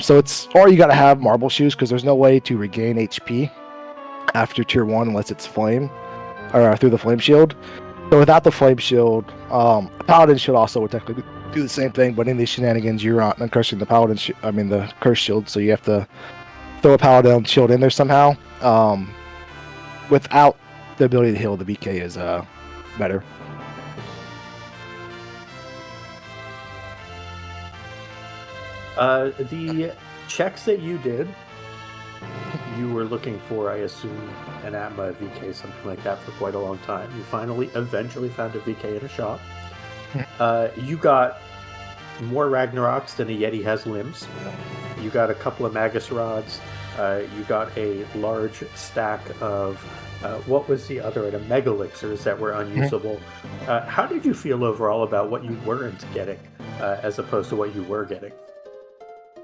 So or you gotta have Marble Shoes, because there's no way to regain HP after tier 1 unless it's Flame, or through the Flame Shield. So without the Flame Shield, Paladin Shield also would technically do the same thing, but in these shenanigans, you're not uncursing the Paladin the Curse Shield, so you have to throw a Paladin Shield in there somehow. Without the ability to heal, the VK is better. The checks that you did, you were looking for, I assume, an Atma VK, something like that, for quite a long time. You eventually found a VK in a shop. You got more Ragnaroks than a Yeti has limbs. You got a couple of Magus rods. You got a large stack of what was the other item? Megalixirs that were unusable. How did you feel overall about what you weren't getting as opposed to what you were getting?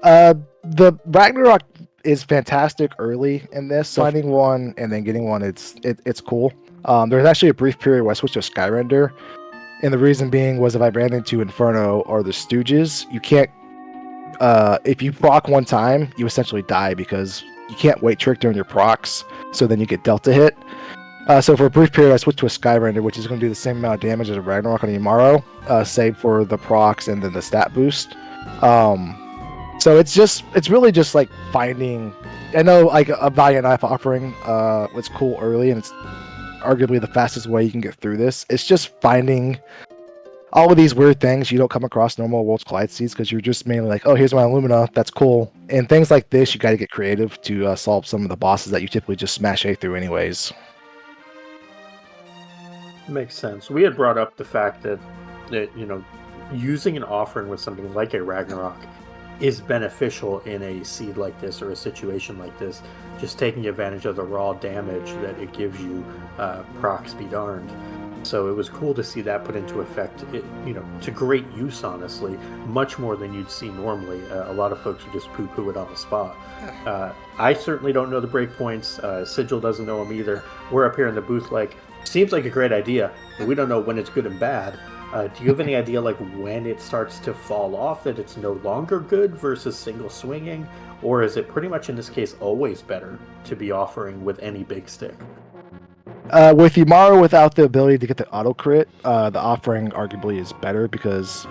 The Ragnarok is fantastic early in this. So finding one and then getting one, it's cool. There's actually a brief period where I switched to Skyrender, and the reason being was if I ran into Inferno or the Stooges, you can't. If you proc one time, you essentially die because you can't wait trick during your procs. So then you get Delta hit. So for a brief period, I switched to a Skyrender, which is going to do the same amount of damage as a Ragnarok on Yamaro, save for the procs and then the stat boost. So it's really just like finding. I know like a Valiant Knife offering was cool early, and it's arguably the fastest way you can get through this. It's just finding all of these weird things you don't come across normal Worlds Collide seeds because you're just mainly like, oh, here's my Illumina, that's cool. And things like this, you got to get creative to solve some of the bosses that you typically just smash A through anyways. Makes sense. We had brought up the fact that using an offering with something like a Ragnarok is beneficial in a seed like this or a situation like this. Just taking advantage of the raw damage that it gives you, procs be darned. So it was cool to see that put into effect, to great use, honestly, much more than you'd see normally. A lot of folks would just poo-poo it on the spot. I certainly don't know the breakpoints. Sigil doesn't know them either. We're up here in the booth like, seems like a great idea, but we don't know when it's good and bad. Do you have any idea like when it starts to fall off, that it's no longer good versus single swinging? Or is it pretty much in this case always better to be offering with any big stick? With Yamaro without the ability to get the auto crit, the offering arguably is better because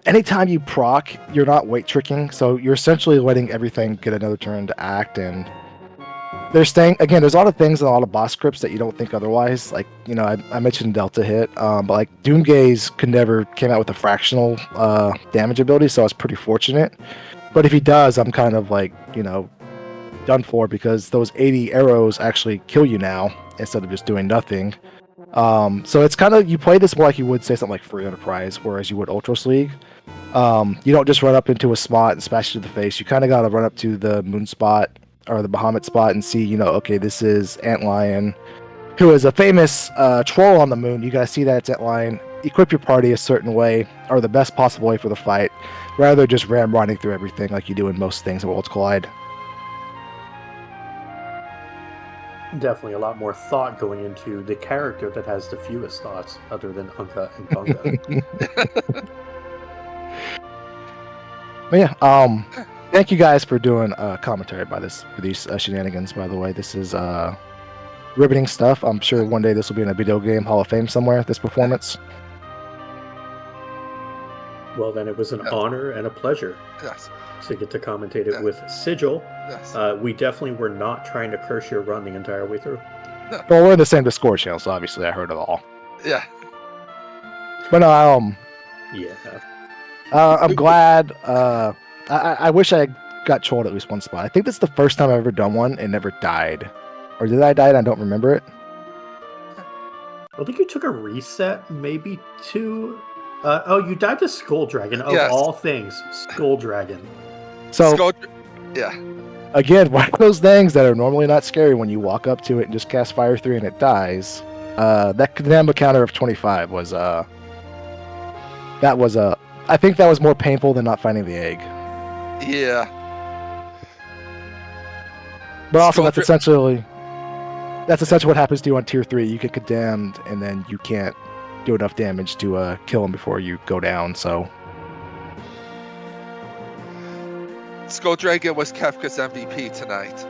anytime you proc, you're not weight tricking, so you're essentially letting everything get another turn to act. And there's a lot of things in a lot of boss scripts that you don't think otherwise. Like, I mentioned Delta hit, but like Doomgaze came out with a fractional damage ability, so I was pretty fortunate. But if he does, I'm kind of like, done for because those 80 arrows actually kill you now instead of just doing nothing. So it's kind of, you play this more like you would say something like Free Enterprise, whereas you would Ultros League. You don't just run up into a spot and smash it to the face. You kind of got to run up to the moon spot or the Bahamut spot and see, okay, this is Antlion, who is a famous troll on the moon. You got to see that it's Antlion, equip your party a certain way, or the best possible way for the fight, rather than just ramrodding through everything like you do in most things in Worlds Collide. Definitely a lot more thought going into the character that has the fewest thoughts other than Unka and Bunga. But yeah, thank you guys for doing commentary for these shenanigans, by the way. This is riveting stuff. I'm sure one day this will be in a video game Hall of Fame somewhere, this performance. Well, then it was an honor and a pleasure to get to commentate it with Sigil. We definitely were not trying to curse your run the entire way through. Well, we're in the same Discord channel, so obviously I heard it all. Yeah. But no, yeah. I'm glad. I wish I got trolled at least one spot. I think this is the first time I've ever done one and never died. Or did I die and I don't remember it? I think you took a reset, maybe two. You died to Skull Dragon, of all things. Skull Dragon. So, again, one of those things that are normally not scary when you walk up to it and just cast Fire 3 and it dies. That Kadamba counter of 25 was I think that was more painful than not finding the egg. Yeah. But also, that's essentially what happens to you on tier 3. You get condemned, and then you can't do enough damage to kill him before you go down. So, Skull Dragon was Kefka's MVP tonight.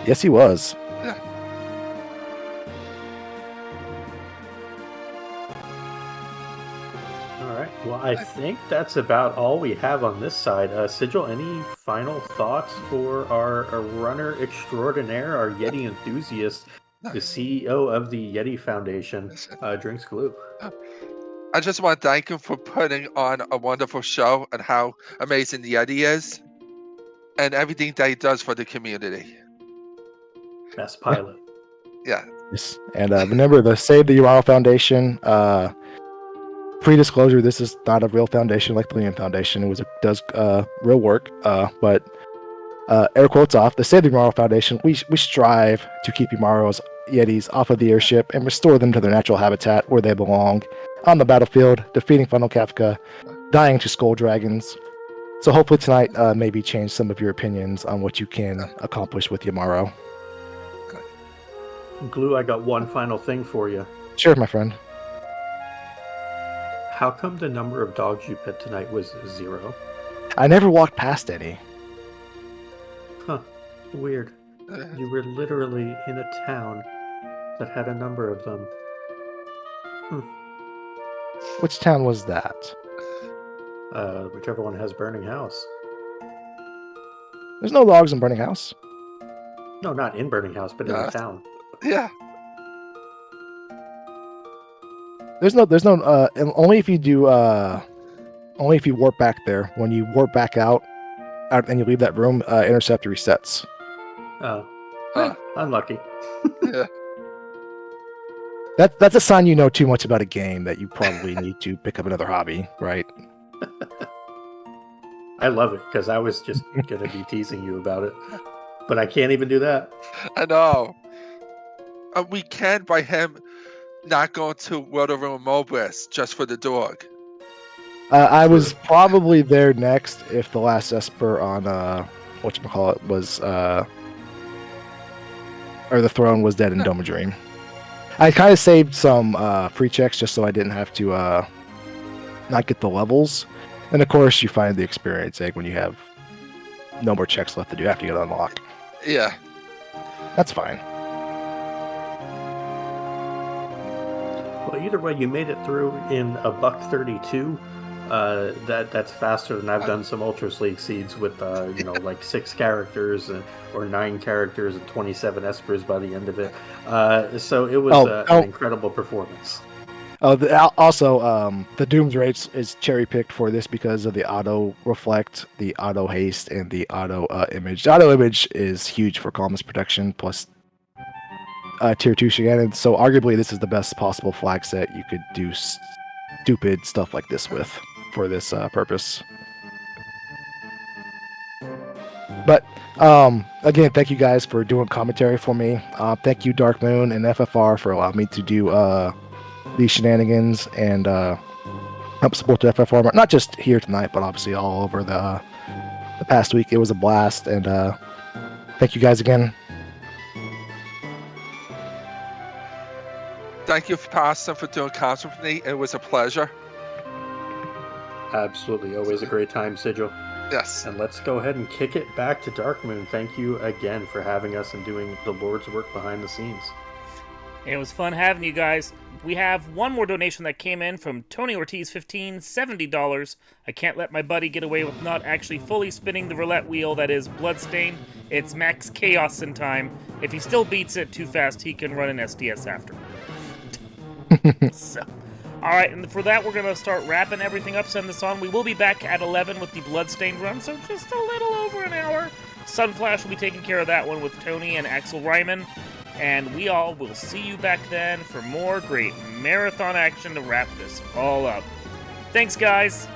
Yes, he was. Yeah. All right. Well, I think that's about all we have on this side. Sigil, any final thoughts for our runner extraordinaire, our Yeti enthusiast, the CEO of the Yeti Foundation, Drinks Glue? I just want to thank him for putting on a wonderful show and how amazing the Yeti is and everything that he does for the community. Best pilot. Yeah. Yes. And remember the Save the Urano Foundation. Pre-disclosure: this is not a real foundation like the Liam Foundation. Does real work, but air quotes off. The Save the Tomorrow Foundation. We strive to keep Umaro's Yetis off of the airship and restore them to their natural habitat where they belong, on the battlefield, defeating Funnel Kafka, dying to Skull Dragons. So hopefully tonight maybe change some of your opinions on what you can accomplish with Umaro. Glue, I got one final thing for you. Sure, my friend. How come the number of dogs you pet tonight was 0? I never walked past any. Huh. Weird. You were literally in a town that had a number of them. Which town was that? Whichever one has Burning House. There's no dogs in Burning House. No, not in Burning House, but in the town. Yeah. There's no only if you do only if you warp back there. When you warp back out and you leave that room, intercept resets. Oh. Huh. Unlucky. Yeah. That's a sign you know too much about a game that you probably need to pick up another hobby, right? I love it because I was just gonna be teasing you about it, but I can't even do that. I know. We can by him not going to World of Ruin Mobris just for the dog. I was probably there next if the last Esper on whatchamacallit was or the throne was dead in Dome of Dream. I kind of saved some free checks just so I didn't have to not get the levels. And of course you find the experience egg when you have no more checks left to do after you get unlocked. Yeah. That's fine. Well, either way, you made it through in $1.32. That's faster than I've done some Ultra League seeds with like 6 characters or 9 characters and 27 espers by the end of it. So it was an incredible performance. Also, the Doom's Rage is cherry picked for this because of the auto reflect, the auto haste, and the auto image. The auto image is huge for columnist protection plus tier 2 shenanigans. So arguably, this is the best possible flag set you could do stupid stuff like this with for this purpose. But again, thank you guys for doing commentary for me. Thank you, Dark Moon and FFR, for allowing me to do these shenanigans and help support the FFR, not just here tonight, but obviously all over the past week. It was a blast, and thank you guys again. Thank you, Pastor, for doing concert with me. It was a pleasure. Absolutely. Always a great time, Sigil. Yes. And let's go ahead and kick it back to Dark Moon. Thank you again for having us and doing the Lord's work behind the scenes. It was fun having you guys. We have one more donation that came in from Tony Ortiz 15, $70. I can't let my buddy get away with not actually fully spinning the roulette wheel that is Bloodstained. It's max chaos in time. If he still beats it too fast, he can run an SDS after. So, alright, and for that we're going to start wrapping everything up, send this on. We will be back at 11 with the Bloodstained run, so just a little over an hour. Sunflash will be taking care of that one with Tony and Axel Ryman. And we all will see you back then for more great marathon action to wrap this all up. Thanks, guys!